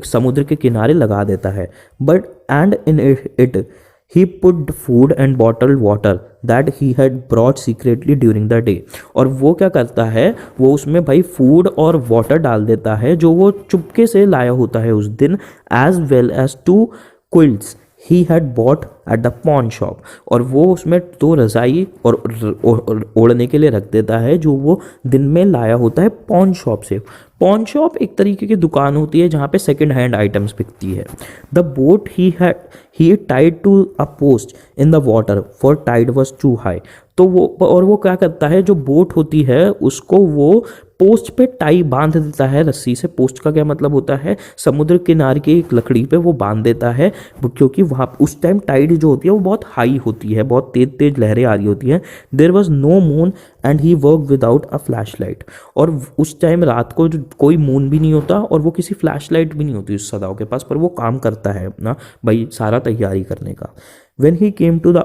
समुद्र के किनारे लगा देता है। But and in it he put food and bottled water that he had brought secretly during the day, और वो क्या करता है, वो उसमें भाई फूड और वाटर डाल देता है जो वो चुपके से लाया होता है उस दिन, as well as 2 quilts he had bought at the pawn shop, और वो उसमें 2 रज़ाई और ओढ़ने के लिए रख देता है जो वो दिन में लाया होता है पॉन शॉप से। पॉन शॉप एक तरीके की दुकान होती है जहाँ पे सेकंड हैंड आइटम्स बिकती है। The boat he tied to a post in the water for tide was too high. तो वो क्या करता है, जो बोट होती है उसको वो पोस्ट पे टाई बांध देता है रस्सी से। पोस्ट का क्या मतलब होता है, समुद्र किनारे की एक लकड़ी पे वो बांध देता है, क्योंकि वहाँ उस टाइम टाइड जो होती है वो बहुत हाई होती है, बहुत तेज तेज लहरें आ रही होती हैं। There was no moon and he work without a flash light, और उस टाइम रात को जो कोई मून भी नहीं होता और वो किसी फ्लैश लाइट भी नहीं होती उस सदाओ के पास, पर वो काम करता है अपना भाई सारा तैयारी करने का। When he came to the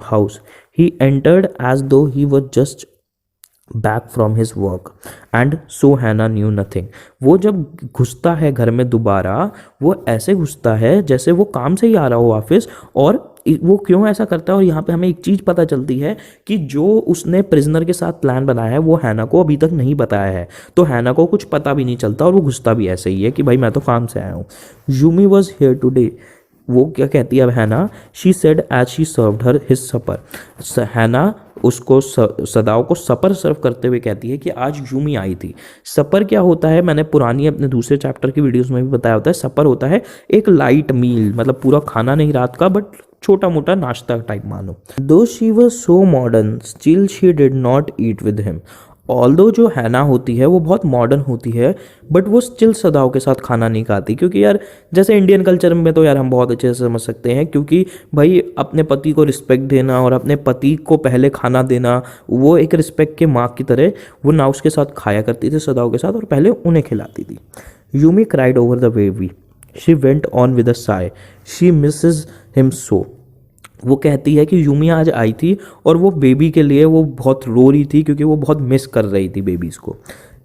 house, he entered as though he was just back from his work, and so Hannah knew nothing. वो जब घुसता है घर में दोबारा, वो ऐसे घुसता है जैसे वो काम से ही आ रहा हो वापस। और वो क्यों ऐसा करता है, और यहाँ पे हमें एक चीज़ पता चलती है कि जो उसने प्रिजनर के साथ प्लान बनाया है वो हैना को अभी तक नहीं बताया है, तो हैना को कुछ पता भी नहीं चलता और वो घुसता भी ऐसे ही है कि भाई मैं तो काम से आया हूँ। यूमी वॉज हेयर टुडे, वो क्या कहती है अब हैना, she said as she served her his supper. हैना उसको सदाओ को सपर सर्व करते हुए कहती है कि आज यूमी आई थी। सपर क्या होता है, मैंने पुरानी अपने दूसरे चैप्टर की वीडियोस में भी बताया होता है। सपर होता है एक लाइट मील, मतलब पूरा खाना नहीं रात का, बट छोटा मोटा नाश्ता टाइप मानो। दो she was so modern still she did not eat with him. Although जो हैना होती है वो बहुत मॉडर्न होती है, बट वो स्टिल सदाओ के साथ खाना नहीं खाती, क्योंकि यार जैसे इंडियन कल्चर में तो यार हम बहुत अच्छे से समझ सकते हैं, क्योंकि भाई अपने पति को रिस्पेक्ट देना और अपने पति को पहले खाना देना, वो एक रिस्पेक्ट के मार्क की तरह वो ना उसके साथ खाया करती थी सदाओ के साथ, और पहले उन्हें खिलाती थी। Yumi cried over the baby, she went on with a Sai, she Mrs him so. वो कहती है कि यूमी आज आई थी और वो बेबी के लिए वो बहुत रो रही थी, क्योंकि वो बहुत मिस कर रही थी बेबीज़ को।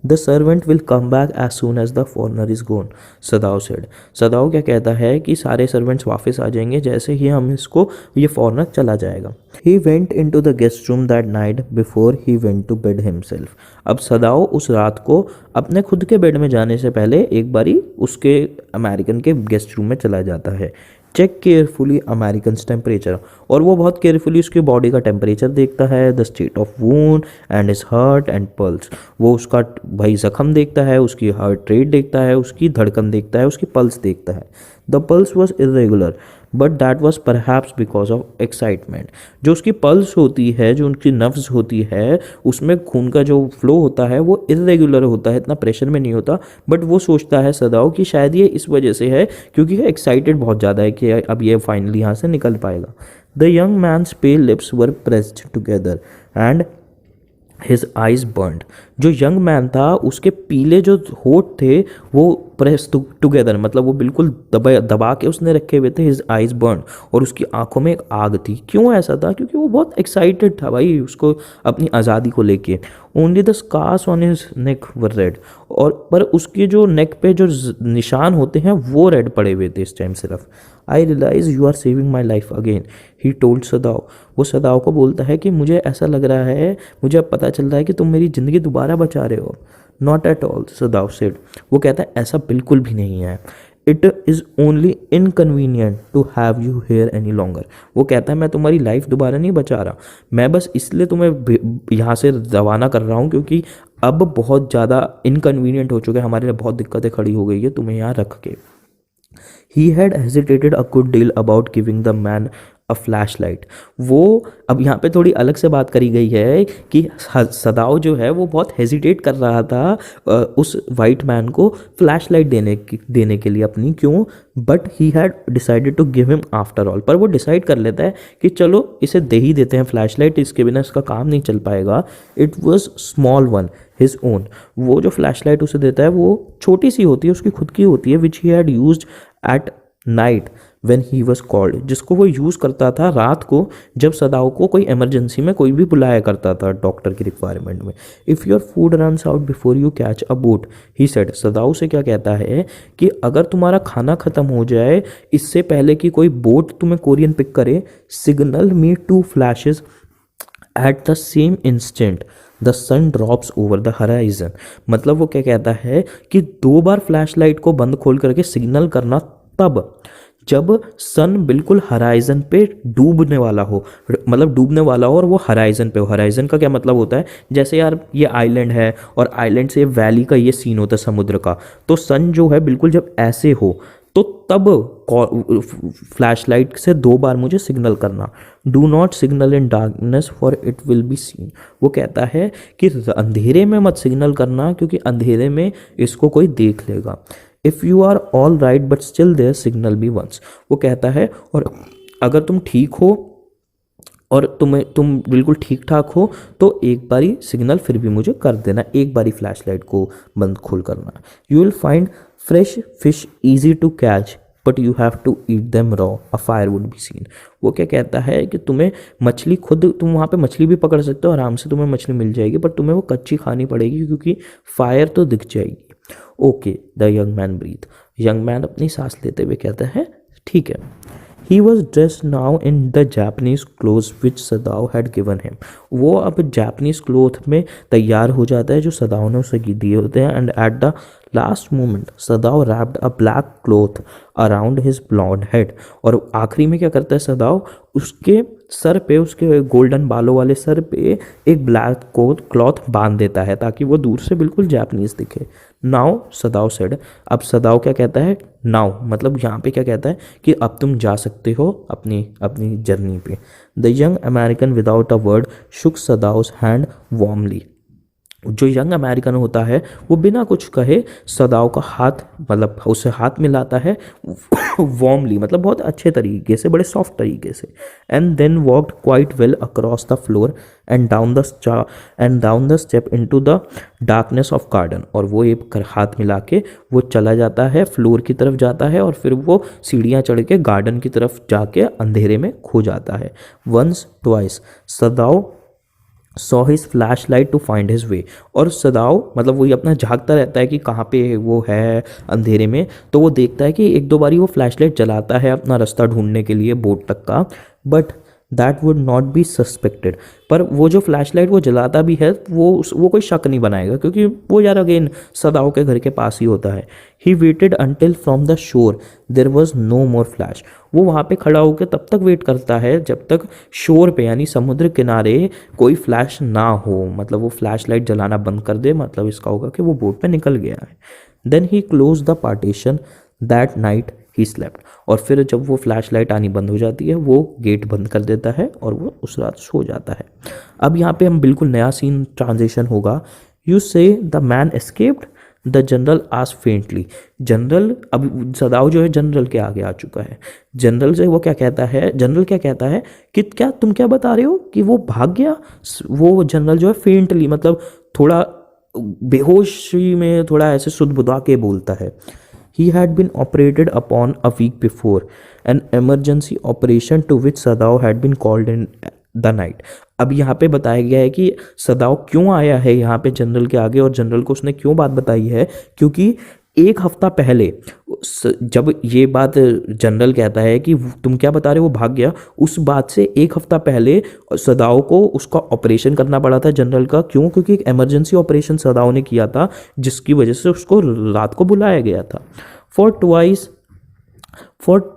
The servant will come back as soon as the foreigner is gone, Sadao said. Sadao क्या कहता है कि सारे सर्वेंट्स वापस आ जाएंगे जैसे ही हम इसको ये फॉरनर चला जाएगा। He went in to the guest room that night before he went to bed himself. अब सदाओ उस रात को अपने खुद के बेड में जाने से पहले एक बारी उसके अमेरिकन के गेस्ट रूम में चला जाता है। चेक केयरफुली अमेरिकन टेम्परेचर, और वो बहुत केयरफुली उसकी बॉडी का टेम्परेचर देखता है, the state of wound and his heart and pulse. वो उसका भाई जख्म देखता है, उसकी हार्ट रेट देखता है, उसकी धड़कन देखता है, उसकी पल्स देखता है। The pulse was irregular but that was perhaps because of excitement. जो उसकी पल्स होती है, जो उनकी नर्व्स होती है, उसमें खून का जो फ्लो होता है वो इरेगुलर होता है, इतना प्रेशर में नहीं होता। बट वो सोचता है सदाओ कि शायद ये इस वजह से है क्योंकि ये एक्साइटेड बहुत ज़्यादा है कि अब ये फाइनली यहाँ से निकल पाएगा। The young man's pale lips were pressed together and his eyes burned. जो यंग मैन था उसके पीले जो होठ थे वो प्रेस टुगेदर, मतलब वो बिल्कुल दबा के उसने रखे हुए थे। हिज आइज बर्न, और उसकी आंखों में एक आग थी। क्यों ऐसा था, क्योंकि वो बहुत एक्साइटेड था भाई उसको अपनी आज़ादी को लेके। Only the scars on his neck were red, और पर उसके जो नेक पे जो निशान होते हैं वो रेड पड़े हुए थे इस टाइम सिर्फ। I realize you are saving my life again, he told Sadao. वो सदाओ को बोलता है कि मुझे ऐसा लग रहा है, मुझे अब पता चल रहा है कि तुम मेरी ज़िंदगी दोबारा बचा रहे हो। Not at all, Sadao said. वो कहता है ऐसा बिल्कुल भी नहीं है। It is only inconvenient to have you here any longer. वो कहता है मैं तुम्हारी लाइफ दोबारा नहीं बचा रहा, मैं बस इसलिए तुम्हें यहाँ से रवाना कर रहा हूँ क्योंकि अब बहुत ज़्यादा इनकन्वीनियंट हो चुका है, हमारे लिए बहुत दिक्कतें खड़ी हो गई है तुम्हें यहाँ रख के। He had hesitated a good deal about giving the man a flashlight. वो अब यहाँ पे थोड़ी अलग से बात करी गई है कि सदाओ जो है वो बहुत हेजिटेट कर रहा था उस वाइट मैन को फ्लैश लाइट देने के लिए अपनी, क्यों, but he had decided to give him after all. पर वो डिसाइड कर लेता है कि चलो इसे दे ही देते हैं फ्लैश लाइट, इसके बिना इसका काम नहीं चल पाएगा। It was small one his own. वो जो फ्लैश लाइट उसे देता है वो छोटी सी होती है, उसकी खुद की होती है, which he had used at night when he was called, जिसको वो यूज़ करता था रात को जब सदाओ को कोई इमरजेंसी में कोई भी बुलाया करता था डॉक्टर की रिक्वायरमेंट में। If your food runs out before you catch a boat, he said. Sadao से क्या कहता है कि अगर तुम्हारा खाना ख़त्म हो जाए इससे पहले कि कोई बोट तुम्हें कोरियन पिक करे, signal me 2 flashes at the same instant the sun drops over the horizon. मतलब वो क्या कहता है कि 2 बार फ्लैश लाइट को बंद खोल करके सिग्नल करना तब जब सन बिल्कुल हराइजन पे डूबने वाला हो, मतलब डूबने वाला हो और वो हराइजन पे हो। हराइजन का क्या मतलब होता है, जैसे यार ये आइलैंड है और आइलैंड से वैली का ये सीन होता है समुद्र का, तो सन जो है बिल्कुल जब ऐसे हो तो तब फ्लैशलाइट से 2 बार मुझे सिग्नल करना। Do not signal in darkness for it will be seen. वो कहता है कि अंधेरे में मत सिग्नल करना क्योंकि अंधेरे में इसको कोई देख लेगा। If you are all right but still there signal be once. वो कहता है और अगर तुम ठीक हो और तुम बिल्कुल ठीक ठाक हो तो एक बारी सिग्नल फिर भी मुझे कर देना, एक बारी फ्लैशलाइट को बंद खोल करना। You will find fresh fish easy to catch but you have to eat them raw, a fire would be seen. वो क्या कहता है कि तुम्हें मछली खुद, तुम वहाँ पे मछली भी पकड़ सकते हो आराम से, तुम्हें मछली मिल जाएगी, पर तुम्हें वो कच्ची खानी पड़ेगी क्योंकि फायर तो दिख जाएगी। Okay the young man breathe. Young man अपनी सांस लेते हुए कहता है ठीक है। He was dressed now in the Japanese clothes which सदाव had given him। वो अब जापानीज क्लोथ में तैयार हो जाता है जो सदाव ने उसे दिए होते हैं। And at the last moment Sadao wrapped a black cloth around his blond head. और आखिरी में क्या करता है सदाव, उसके सर पे, उसके गोल्डन बालों वाले सर पे एक ब्लैक क्लॉथ बांध देता है ताकि वो दूर से बिल्कुल जापानीज दिखे। Now सदाव said. अब सदाव क्या कहता है, नाउ मतलब यहाँ पे क्या कहता है कि अब तुम जा सकते हो अपनी अपनी जर्नी पे। The young American without a word shook Sadao's hand warmly. जो यंग अमेरिकन होता है वो बिना कुछ कहे सदाव का हाथ, मतलब उसे हाथ मिलाता है वार्मली, मतलब बहुत अच्छे तरीके से, बड़े सॉफ्ट तरीके से। And then walked quite well across the floor and down the step into the darkness of garden. और वो एक हाथ मिला के वो चला जाता है, फ्लोर की तरफ जाता है और फिर वो सीढ़ियाँ चढ़ के गार्डन की तरफ जाके अंधेरे में खो जाता है। Once twice Sadao saw his flash light to find his way. और सदाव मतलब वही अपना झांकता रहता है कि कहाँ पे वो है अंधेरे में, तो वो देखता है कि 1-2 बारी वो फ्लैश लाइट जलाता है अपना रास्ता ढूंढने के लिए बोट तक का, but that would not be suspected. पर वो जो फ्लैश लाइट वो जलाता भी है वो कोई शक नहीं बनाएगा क्योंकि वो यार अगेन सदाव के घर के पास ही होता है। He waited until from the shore there was no more flash. वो वहाँ पे खड़ा होकर तब तक वेट करता है जब तक शोर पे यानी समुद्र किनारे कोई फ्लैश ना हो, मतलब वो फ्लैश लाइट जलाना बंद कर दे, मतलब इसका होगा कि वो बोट पे निकल गया है। Then he close the partition that night he slept. और फिर जब वो फ्लैश लाइट आनी बंद हो जाती है वो गेट बंद कर देता है और वो उस रात सो जाता है। अब यहाँ पे हम बिल्कुल नया सीन ट्रांजिशन होगा। यू से the man escaped the general आज फेंटली। जनरल, अब सदाव जो है जनरल के आगे आ चुका है। जनरल से वो क्या कहता है, जनरल क्या कहता है कि क्या तुम क्या बता रहे हो कि वो भाग गया। वो जनरल जो है फेंटली मतलब थोड़ा बेहोशी में, थोड़ा ऐसे सुध-बुधा के बोलता है। He had been operated upon a week before, an emergency operation to which सदाव had been called in the night। अब यहाँ पे बताया गया है कि सदाव क्यों आया है यहाँ पे जनरल के आगे और जनरल को उसने क्यों बात बताई है, क्योंकि 1 हफ्ता पहले जब ये बात जनरल कहता है कि तुम क्या बता रहे हो वो भाग गया, उस बात से 1 हफ्ता पहले सदाव को उसका ऑपरेशन करना पड़ा था जनरल का। क्यों? क्योंकि एक इमरजेंसी ऑपरेशन सदाव ने किया था जिसकी वजह से उसको रात को बुलाया गया था। For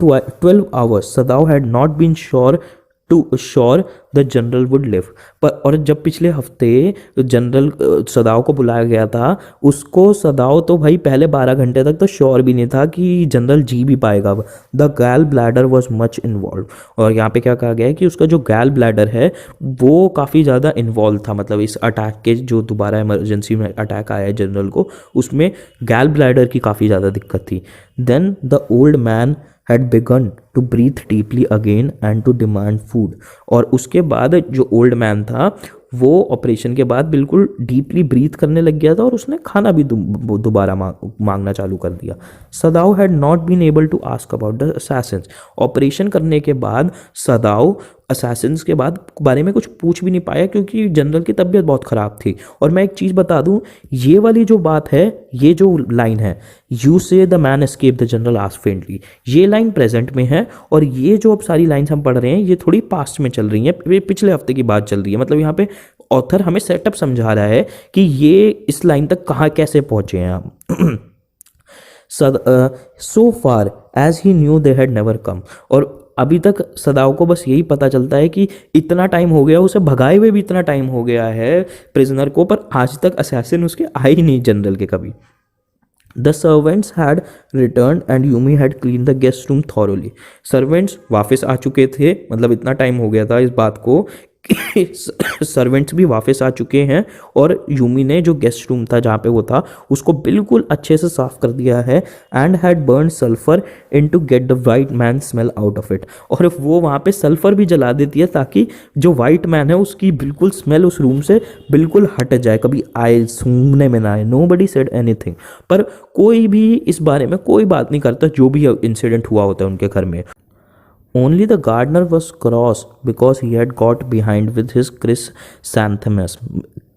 12 hours Sadao had not been sure the general would live. पर और जब पिछले हफ्ते जनरल सदाव को बुलाया गया था, उसको सदाव तो भाई पहले 12 घंटे तक तो श्योर भी नहीं था कि जनरल जी भी पाएगा। द गैल ब्लैडर वॉज मच इन्वॉल्व। और यहाँ पे क्या कहा गया है कि उसका जो गैल ब्लैडर है वो काफ़ी ज़्यादा इन्वॉल्व था, मतलब इस अटैक के जो दोबारा इमरजेंसी में अटैक आया है जनरल को, उसमें गैल ब्लैडर की काफ़ी ज़्यादा दिक्कत थी। Then the old man had begun to breathe deeply again and to demand food। और उसके बाद जो ओल्ड मैन था वो ऑपरेशन के बाद बिल्कुल डीपली ब्रीथ करने लग गया था और उसने खाना भी दोबारा मांगना चालू कर दिया। Sadao had not been able to ask about the assassins. Operation करने के बाद सदाव असैसिन्स के बारे में कुछ पूछ भी नहीं पाया क्योंकि जनरल की तबीयत बहुत ख़राब थी। और मैं एक चीज़ बता दूं, ये वाली जो बात है, ये जो लाइन है, यू से the man escape the general ask faintly, ये लाइन प्रेजेंट में है और ये जो अब सारी लाइन्स हम पढ़ रहे हैं ये थोड़ी पास्ट में चल रही हैं, ये पिछले हफ्ते की बात चल रही है। मतलब यहाँ पे ऑथर हमें सेटअप समझा रहा है कि ये इस लाइन तक कहाँ कैसे पहुँचे हैं हम। So far as he knew they had never come. और अभी तक सदाओ को बस यही पता चलता है कि इतना टाइम हो गया, उसे भगाए हुए भी इतना टाइम हो गया है प्रिजनर को, पर आज तक असैसिन उसके आए ही नहीं जनरल के कभी। The servants had return and Yumi had clean the guest room thoroughly. Servants वापस आ चुके थे, मतलब इतना टाइम हो गया था इस बात को कि सर्वेंट्स भी वापस आ चुके हैं, और यूमी ने जो गेस्ट रूम था जहाँ पे वो था उसको बिल्कुल अच्छे से साफ कर दिया है। And had burn sulphur in to get the white man smell out of it. और वो वहाँ पे सल्फर भी जला देती है ताकि जो वाइट मैन है उसकी बिल्कुल स्मेल उस रूम से बिल्कुल हट जाए, कभी आए सूंघने में ना आए। Nobody said anything. पर कोई भी इस बारे में कोई बात नहीं करता जो भी इंसिडेंट हुआ होता है उनके घर में। Only the gardener was cross because he had got behind with his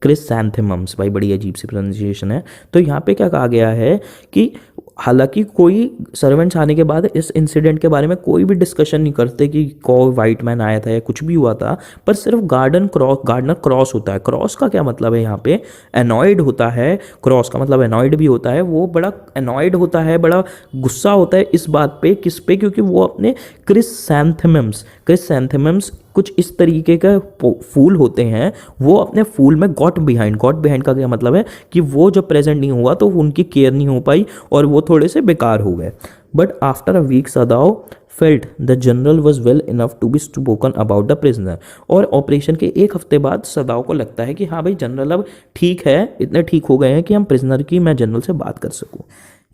क्रिसैंथेमम्स। भाई बड़ी अजीब सी प्रोनाउंसिएशन है। तो यहाँ पे क्या कहा गया है कि हालांकि कोई सर्वेंट्स आने के बाद इस इंसिडेंट के बारे में कोई भी डिस्कशन नहीं करते कि कोई वाइट मैन आया था या कुछ भी हुआ था, पर सिर्फ गार्डनर क्रॉस होता है। क्रॉस का क्या मतलब है यहाँ पे? एनॉयड होता है। क्रॉस का मतलब एनॉयड भी होता है। वो बड़ा एनॉयड होता है, बड़ा गुस्सा होता है इस बात पे। किस पे? क्योंकि वो अपने क्रिसैंथेमम्स कुछ इस तरीके के फूल होते हैं, वो अपने फूल में गॉट बिहाइंड का क्या मतलब है कि वो जब प्रेजेंट नहीं हुआ तो उनकी केयर नहीं हो पाई और वो थोड़े से बेकार हो गए। But after a week Sadao felt the general was well enough to be spoken about the prisoner. और ऑपरेशन के एक हफ्ते बाद सदाओ को लगता है कि हाँ भाई जनरल अब ठीक है, इतने ठीक हो गए हैं कि हम प्रिजनर की मैं जनरल से बात कर सकूँ।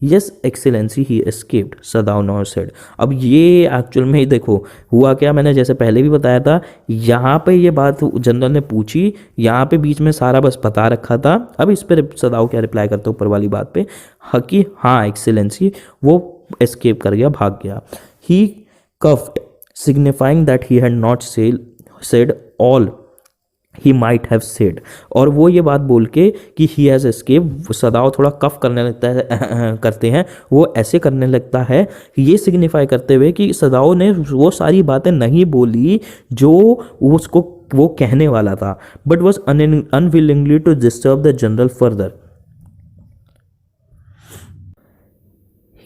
यस एक्सीलेंसी ही एस्केप्ड, सदाओ नाउ सेड। अब ये एक्चुअल में ही देखो हुआ क्या, मैंने जैसे पहले भी बताया था, यहाँ पे ये बात जनरल ने पूछी, यहाँ पे बीच में सारा बस बता रखा था। अब इस पर सदाओ क्या रिप्लाई करता है ऊपर वाली बात पे, कि हाँ एक्सीलेंसी वो एस्केप कर गया, भाग गया। He coughed signifying that he had not said all he might have said. और वो ये बात बोल के कि ही हैज़ एस्केप, सदाओ थोड़ा कफ करने लगता है करते हैं, वो ऐसे करने लगता है ये सिग्निफाई करते हुए कि सदाओ ने वो सारी बातें नहीं बोली जो उसको वो कहने वाला था, but was unwillingly to disturb the general further.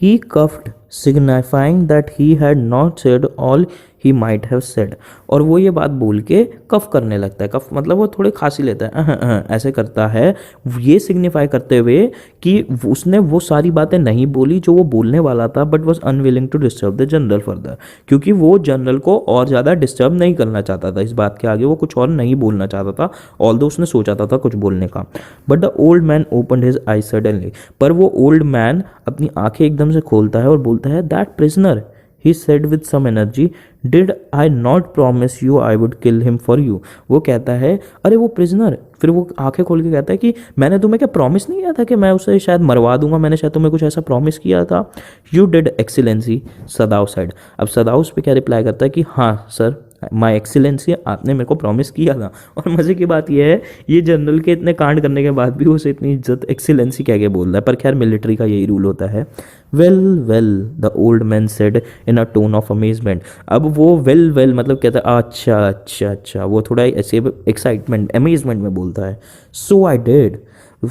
He coughed signifying that he had not said all he might have said. और वो ये बात बोल के कफ करने लगता है। कफ मतलब वो थोड़े खांसी लेता है, ऐसे करता है, ये सिग्निफाई करते हुए कि उसने वो सारी बातें नहीं बोली जो वो बोलने वाला था, but was unwilling to disturb the general further. क्योंकि वो जनरल को और ज़्यादा डिस्टर्ब नहीं करना चाहता था, इस बात के आगे वो कुछ और नहीं बोलना चाहता था, ऑल्दो उसने सोचा था कुछ बोलने का। But the old man opened his I suddenly. पर वो ओल्ड मैन अपनी आंखें एकदम से खोलता है और बोलता है, that prisoner, he said with some energy, did I not promise you I would kill him for you। वो कहता है अरे वो प्रिजनर, फिर वो आंखें खोल के कहता है कि मैंने तुम्हें क्या प्रॉमिस नहीं किया था कि मैं उसे शायद मरवा दूंगा, मैंने शायद तुम्हें कुछ ऐसा प्रॉमिस किया था। You did excellency, Sadao side. अब सदाओ उस पर क्या रिप्लाई करता है कि हाँ सर माई एक्सीलेंसी, आपने मेरे को प्रॉमिस किया था। और मज़े की बात यह है ये जनरल के इतने कांड करने के बाद भी उसे इतनी इज्जत एक्सीलेंसी कह के बोल रहा है। पर खैर मिलिट्री का यही रूल होता है। Well well the old man said in a tone of amazement. अब वो वेल मतलब कहता है अच्छा अच्छा अच्छा, वो थोड़ा ऐसे एक्साइटमेंट अमेजमेंट में बोलता है। So I did.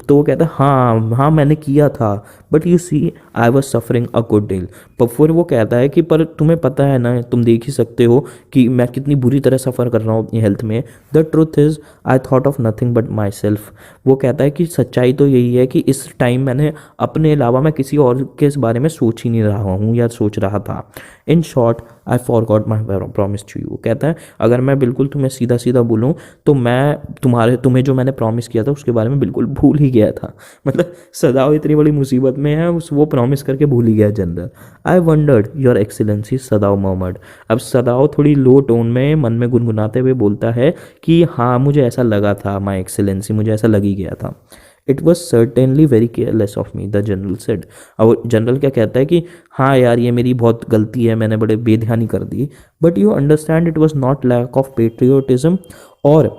तो वो कहता है हाँ हाँ मैंने किया था, but you see I was suffering a good deal. पर फिर वो कहता है कि पर तुम्हें पता है ना, तुम देख ही सकते हो कि मैं कितनी बुरी तरह सफ़र कर रहा हूँ अपनी हेल्थ में। The truth is I thought of nothing but my self. वो कहता है कि सच्चाई तो यही है कि इस टाइम मैंने अपने अलावा मैं किसी और के इस बारे में सोच ही नहीं रहा हूँ या सोच रहा था। In short I forgot my promise to you. कहता है अगर मैं बिल्कुल तुम्हें सीधा सीधा बोलूँ तो मैं तुम्हें जो मैंने प्रॉमिस किया था उसके बारे में बिल्कुल भूल ही गया था। मतलब सदाओ इतनी बड़ी मुसीबत में है, वो प्रॉमिस करके भूल ही गया general. I wandered your excellency, Sadao murmured. अब सदाओ थोड़ी लो टोन में मन में गुनगुनाते हुए बोलता है कि हाँ मुझे ऐसा लगा था माई एक्सीलेंसी, मुझे ऐसा लग ही गया था। It was certainly very careless of me, the general said. अब जनरल क्या कहता है कि हाँ यार ये मेरी बहुत गलती है, मैंने बड़े बेध्यानी कर दी। But you understand it was not lack of patriotism or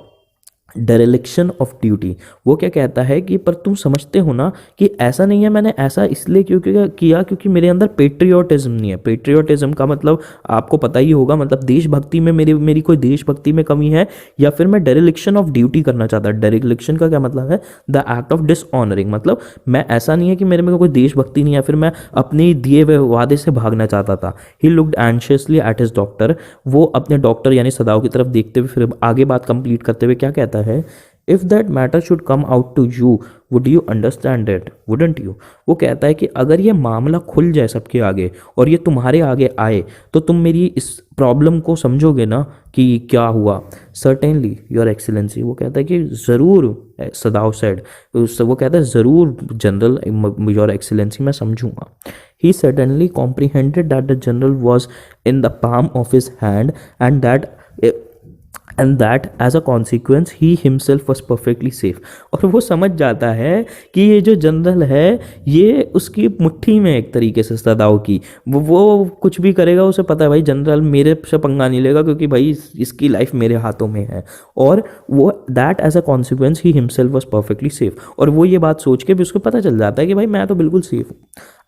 dereliction of duty. वो क्या कहता है कि पर तुम समझते हो ना कि ऐसा नहीं है, मैंने ऐसा इसलिए क्योंकि किया क्योंकि मेरे अंदर पेट्रियोटिज्म नहीं है। पेट्रियोटिज्म का मतलब आपको पता ही होगा, मतलब देशभक्ति में मेरी मेरी कोई देशभक्ति में कमी है, या फिर मैं डेरेलिक्शन ऑफ ड्यूटी करना चाहता। डेरेलिक्शन का क्या मतलब है? The act of dishonouring. मतलब मैं ऐसा नहीं है कि मेरे में कोई देशभक्ति नहीं है, फिर मैं अपने दिए हुए वादे से भागना चाहता था। He looked anxiously at his doctor. वो अपने डॉक्टर यानी सदाओ की तरफ देखते हुए फिर आगे बात कंप्लीट करते हुए क्या कहता है? If that matter should come out to you would you understand it wouldn't you. वो कहता है कि अगर ये मामला खुल जाए सबके आगे और ये तुम्हारे आगे आए तो तुम मेरी इस प्रॉब्लम को समझोगे ना कि क्या हुआ। Certainly your excellency. वो कहता है कि ज़रूर, सदाव सेड, वो कहता है ज़रूर जनरल योर एक्सीलेंसी, मैं समझूंगा। He suddenly comprehended that the general was in the palm of his hand and that as a consequence he himself was perfectly safe. और वो समझ जाता है कि ये जो जनरल है ये उसकी मुट्ठी में एक तरीके से सदाओ की, वो कुछ भी करेगा उसे पता है भाई जनरल मेरे से पंगा नहीं लेगा क्योंकि भाई इसकी लाइफ मेरे हाथों में है। और वो that as a consequence he himself was perfectly safe. और वो ये बात सोच के भी उसको पता चल जाता है कि भाई मैं तो बिल्कुल सेफ हूँ।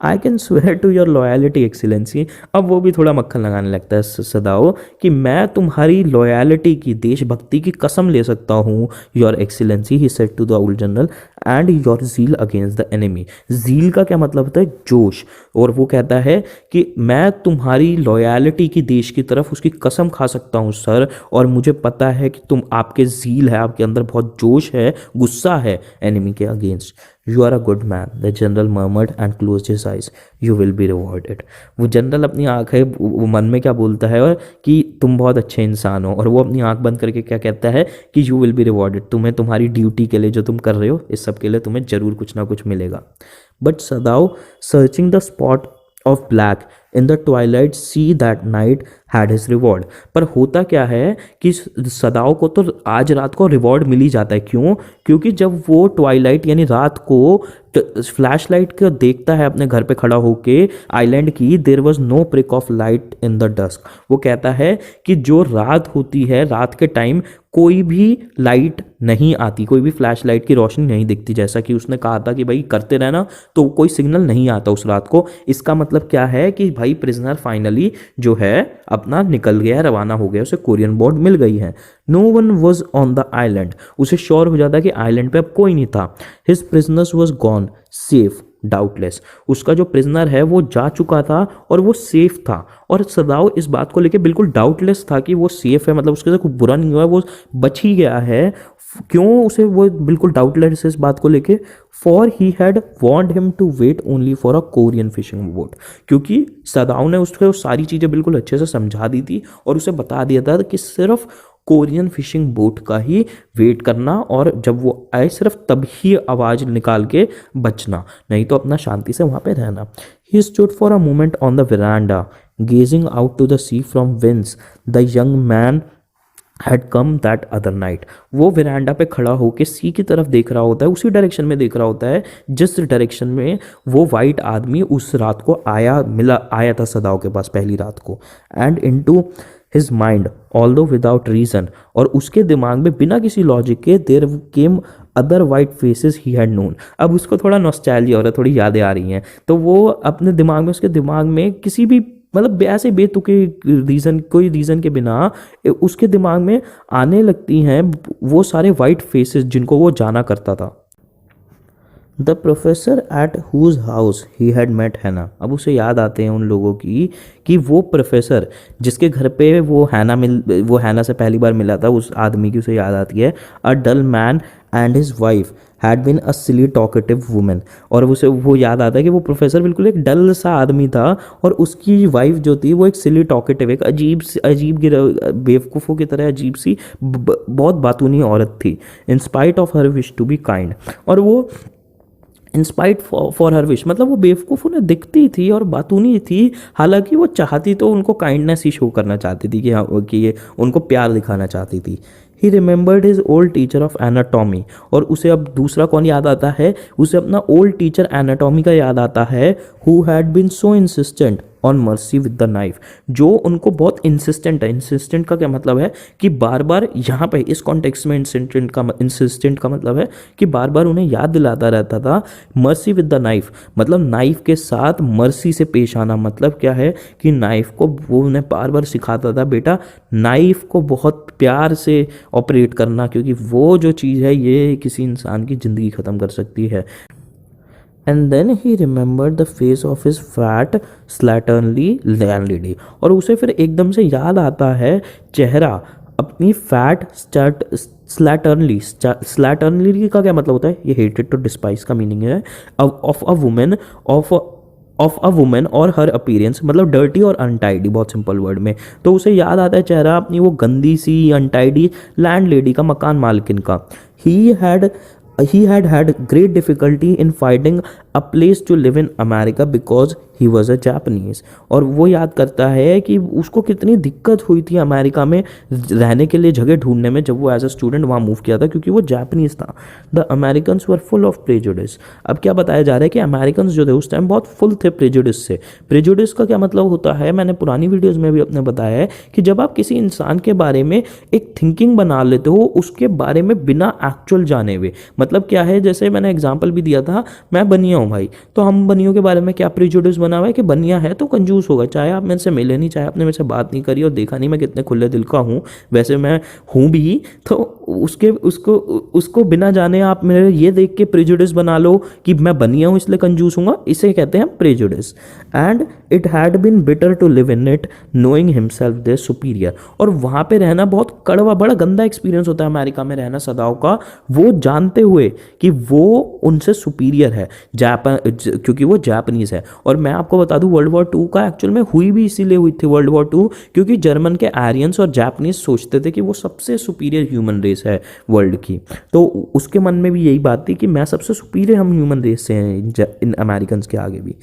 I can swear to your loyalty excellency. अब वो भी थोड़ा मक्खन लगाने लगता है सदाओ कि मैं तुम्हारी लॉयलिटी की, देशभक्ति की कसम ले सकता हूँ। Your excellency he said to the old general and your zeal against the enemy. Zeal का क्या मतलब होता है? जोश। और वो कहता है कि मैं तुम्हारी लॉयलिटी की देश की तरफ उसकी कसम खा सकता हूँ सर, और मुझे पता है कि तुम, आपके जील है, आपके अंदर बहुत जोश है, गुस्सा है एनिमी के against. You are a good man the general murmured and closed his eyes. You will be rewarded. वो जनरल अपनी आंखें, वो मन में क्या बोलता है कि तुम बहुत अच्छे इंसान हो, और वो अपनी आंख बंद करके क्या कहता है कि यू विल बी रिवॉर्डेड। तुम्हें तुम्हारी ड्यूटी के लिए जो तुम कर रहे हो इस सब के लिए तुम्हें जरूर कुछ ना कुछ मिलेगा। But Sadao searching the spot of black in the Twilight see that night had his reward. पर होता क्या है कि सदाओ को तो आज रात को रिवॉर्ड मिल ही जाता है। क्यों? क्योंकि जब वो ट्वाइलाइट यानी रात को फ्लैश लाइट को देखता है अपने घर पे खड़ा होके आइलैंड की, there was no prick of light in the dusk. वो कहता है कि जो रात होती है, रात के टाइम कोई भी लाइट नहीं आती, कोई भी फ्लैश लाइट की रोशनी नहीं दिखती, जैसा कि उसने कहा था कि भाई करते रहना, तो कोई सिग्नल नहीं आता उस रात को। इसका मतलब क्या है कि भाई प्रिजनर फाइनली जो है अपना निकल गया, रवाना हो गया, उसे कोरियन बोर्ड मिल गई है। No one was on the island. उसे श्योर हो जाता है कि आइलैंड पे अब कोई नहीं था। His prisoners was gone safe doubtless. उसका जो प्रिजनर है वो जा चुका था और वो सेफ था, और सदाओ इस बात को लेके बिल्कुल डाउटलेस था कि वो सेफ है, मतलब उसके साथ कुछ बुरा नहीं हुआ, वो बच ही गया है। क्यों उसे वो बिल्कुल डाउटलेस इस बात को लेके? For he had want him to wait only for a Korean fishing boat. क्योंकि सदाओ ने उसको सारी चीज़ें बिल्कुल अच्छे से समझा दी थी और उसे बता दिया था कि सिर्फ कोरियन फिशिंग बोट का ही वेट करना, और जब वो आए सिर्फ तब ही आवाज़ निकाल के बचना, नहीं तो अपना शांति से वहाँ पे रहना। He stood for a moment on the veranda gazing out to the sea from whence the young man had come that other night. वो वेरांडा पे खड़ा होकर सी की तरफ देख रहा होता है, उसी डायरेक्शन में देख रहा होता है जिस डायरेक्शन में वो वाइट आदमी उस रात को आया था सदाओ के पास पहली रात को। And into his mind although without reason, और उसके दिमाग में बिना किसी लॉजिक के there came other white faces he had known. अब उसको थोड़ा नॉस्टैल्जिया हो रहा है, थोड़ी यादें आ रही हैं, तो वो अपने दिमाग में, उसके दिमाग में किसी भी मतलब ऐसे बेतुके रीज़न, कोई रीज़न के बिना उसके दिमाग में आने लगती हैं वो सारे वाइट फेसेस जिनको वो जाना करता था। The professor at whose house he had met Hannah. अब उसे याद आते हैं उन लोगों की कि वो प्रोफेसर जिसके घर पे वो हैना से पहली बार मिला था, उस आदमी की उसे याद आती है। A dull man and his wife had been a silly talkative women. और उसे वो याद आता है कि वो प्रोफेसर बिल्कुल एक डल सा आदमी था और उसकी वाइफ जो थी वो एक सिली टॉकेटिव, एक अजीब बेवकूफ़ों की तरह अजीब सी बहुत बातूनी औरत थी। In spite of her wish to be kind. और वो इंस्पाइट फॉर हर विश मतलब वो बेवकूफ़ उन्हें दिखती थी और बातूनी थी, हालांकि वो चाहती तो उनको काइंडनेस ही शो करना चाहती थी कि ये उनको प्यार दिखाना चाहती थी। ही remembered his old teacher of anatomy. और उसे अब दूसरा कौन याद आता है? उसे अपना ओल्ड टीचर एनाटॉमी का याद आता है, who had been so insistent on mercy with the knife, जो उनको बहुत इंसिस्टेंट है। इंसिस्टेंट का क्या मतलब है कि बार बार यहाँ पे इस कॉन्टेक्स्ट में इंसिस्टेंट का मतलब है कि बार बार उन्हें याद दिलाता रहता था मर्सी विद द नाइफ, मतलब नाइफ के साथ मर्सी से पेश आना। मतलब क्या है कि नाइफ को वो उन्हें बार बार सिखाता था, बेटा नाइफ को बहुत प्यार से ऑपरेट करना, क्योंकि वो जो चीज़ है ये किसी इंसान की ज़िंदगी ख़त्म कर सकती है। And then he remembered the face of his fat slatternly landlady, और उसे फिर एकदम से याद आता है चेहरा अपनी फैट स्लैटर्नली का क्या मतलब होता है, ये हेटेड टू डिस्पाइस का मीनिंग है, of a women, of a women और हर अपीयरेंस, मतलब डर्टी और अनटाइडी, बहुत सिंपल वर्ड में। तो उसे याद आता है चेहरा अपनी वो गंदी सी अनटाइडी लैंड लेडी का, मकान मालकिन का। ही had great difficulty in finding a place to live in America because he was a Japanese. और वो याद करता है कि उसको कितनी दिक्कत हुई थी अमेरिका में रहने के लिए जगह ढूंढने में जब वो एज अ स्टूडेंट वहाँ मूव किया था, क्योंकि वो जापनीज था। The Americans were full of prejudice. अब क्या बताया जा रहा है कि अमेरिकन्स जो थे उस टाइम बहुत फुल थे प्रेजुडिस से। प्रेजुडिस का क्या मतलब होता है, मैंने पुरानी वीडियोज़ में भी अपने बताया है कि जब आप किसी इंसान के बारे में एक थिंकिंग बना लेते हो उसके बारे में बिना एक्चुअल जाने हुए। मतलब क्या है, जैसे मैंने एग्जाम्पल भी दिया था, मैं बनिया हूँ भाई, तो हम बनियों के बारे में क्या प्रेजुडिस बना हुआ है कि बनिया है तो कंजूस होगा, चाहे आप मेरे से मिले नहीं, चाहे आपने मेरे से बात नहीं करी और देखा नहीं मैं कितने खुले दिल का हूँ, वैसे मैं हूँ भी, तो उसको बिना जाने आप मेरे ये देख के प्रेजुडिस बना लो कि मैं बनिया हूँ इसलिए कंजूस हूँगा, इसे कहते हैं prejudice. And it had been bitter to live in it knowing himself their superior. और वहाँ पे रहना बहुत कड़वा, बड़ा गंदा एक्सपीरियंस होता है अमेरिका में रहना सदाओं का, वो जानते हुए कि वो उनसे सुपीरियर है, क्योंकि वो जापानीज है। और मैं आपको बता दूं वर्ल्ड वॉर 2 का एक्चुअल में हुई भी इसीलिए हुई थी वर्ल्ड वॉर 2, क्योंकि जर्मन के आर्यंस और जापानीज सोचते थे कि वो सबसे सुपीरियर ह्यूमन रेस है वर्ल्ड की। तो उसके मन में भी यही बात थी कि मैं सबसे सुपीरियर हम ह्यूमन रेस से हैं इन अमेरिकन के आगे भी।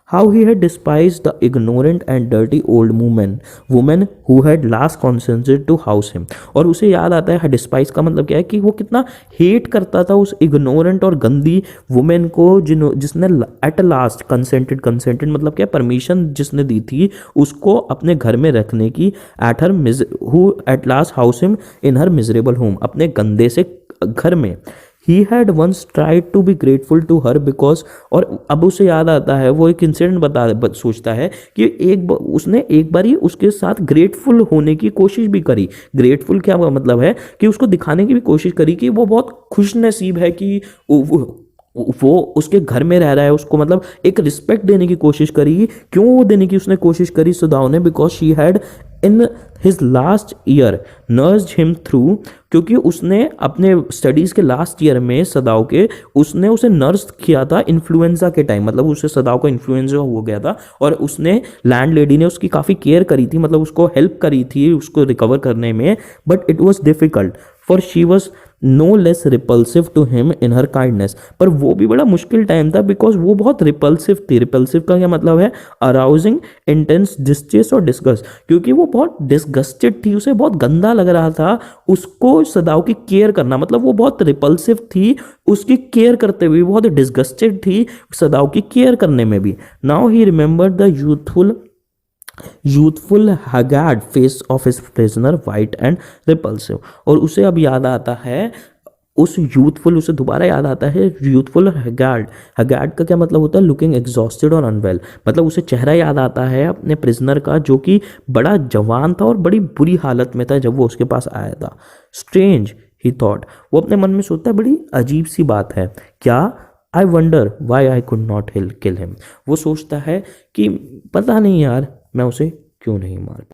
How he had despised the ignorant and dirty old woman who had last consented to house him। और उसे याद आता है डिस्पाइस का मतलब क्या है कि वो कितना हेट करता था उस इग्नोरेंट और गंदी वुमेन को जिसने एट लास्ट कंसेंटेड मतलब क्या, परमिशन जिसने दी थी उसको अपने घर में रखने की, who at last house him in her miserable home, अपने गंदे से घर में। He had once tried to be grateful to her because, और अब उसे याद आता है, वो एक इंसिडेंट सोचता है कि उसने एक बार ही उसके साथ ग्रेटफुल होने की कोशिश भी करी। ग्रेटफुल क्या मतलब है कि उसको दिखाने की भी कोशिश करी कि वो बहुत खुश नसीब है कि वो उसके घर में रह रहा है, उसको मतलब एक रिस्पेक्ट देने की कोशिश करी। क्यों वो देने की उसने कोशिश करी सदाओ ने, because she had in his last year nursed him through, क्योंकि उसने अपने स्टडीज़ के लास्ट ईयर में सदाओ के उसने उसे नर्स किया था इन्फ्लुएंजा के टाइम, मतलब उसे सदाओ को इन्फ्लुएंजा हो गया था और उसने लैंड लेडी ने उसकी काफ़ी केयर करी थी, मतलब उसको हेल्प करी थी उसको रिकवर करने में। But it was difficult for she was no less repulsive to him in her kindness. पर वो भी बड़ा मुश्किल टाइम था बिकॉज वो बहुत रिपल्सिव थी। रिपल्सिव का क्या मतलब है, अराउजिंग, इंटेंस डिस्ट्रेस और डिस्गस्ट, क्योंकि वो बहुत डिस्गस्टेड थी, उसे बहुत गंदा लग रहा था उसको सदाओ की केयर करना, मतलब वो बहुत रिपल्सिव थी उसकी केयर करते हुए, बहुत डिस्गस्टेड थी सदाओ की केयर करने में भी। Now he remembered the youthful haggard face of his prisoner, white and repulsive. और उसे अब याद आता है उसे दोबारा याद आता है यूथफुल हैगार्ड। हैगार्ड का क्या मतलब होता है, लुकिंग एग्जॉस्टेड और अनवेल, मतलब उसे चेहरा याद आता है अपने प्रिजनर का जो कि बड़ा जवान था और बड़ी बुरी हालत में था जब वो उसके पास आया था। स्ट्रेंज ही थॉट, वो अपने मन में सोचता है बड़ी अजीब सी बात है क्या, I wonder why I could not kill him. वो सोचता है कि पता नहीं यार मैं उसे क्यों नहीं मार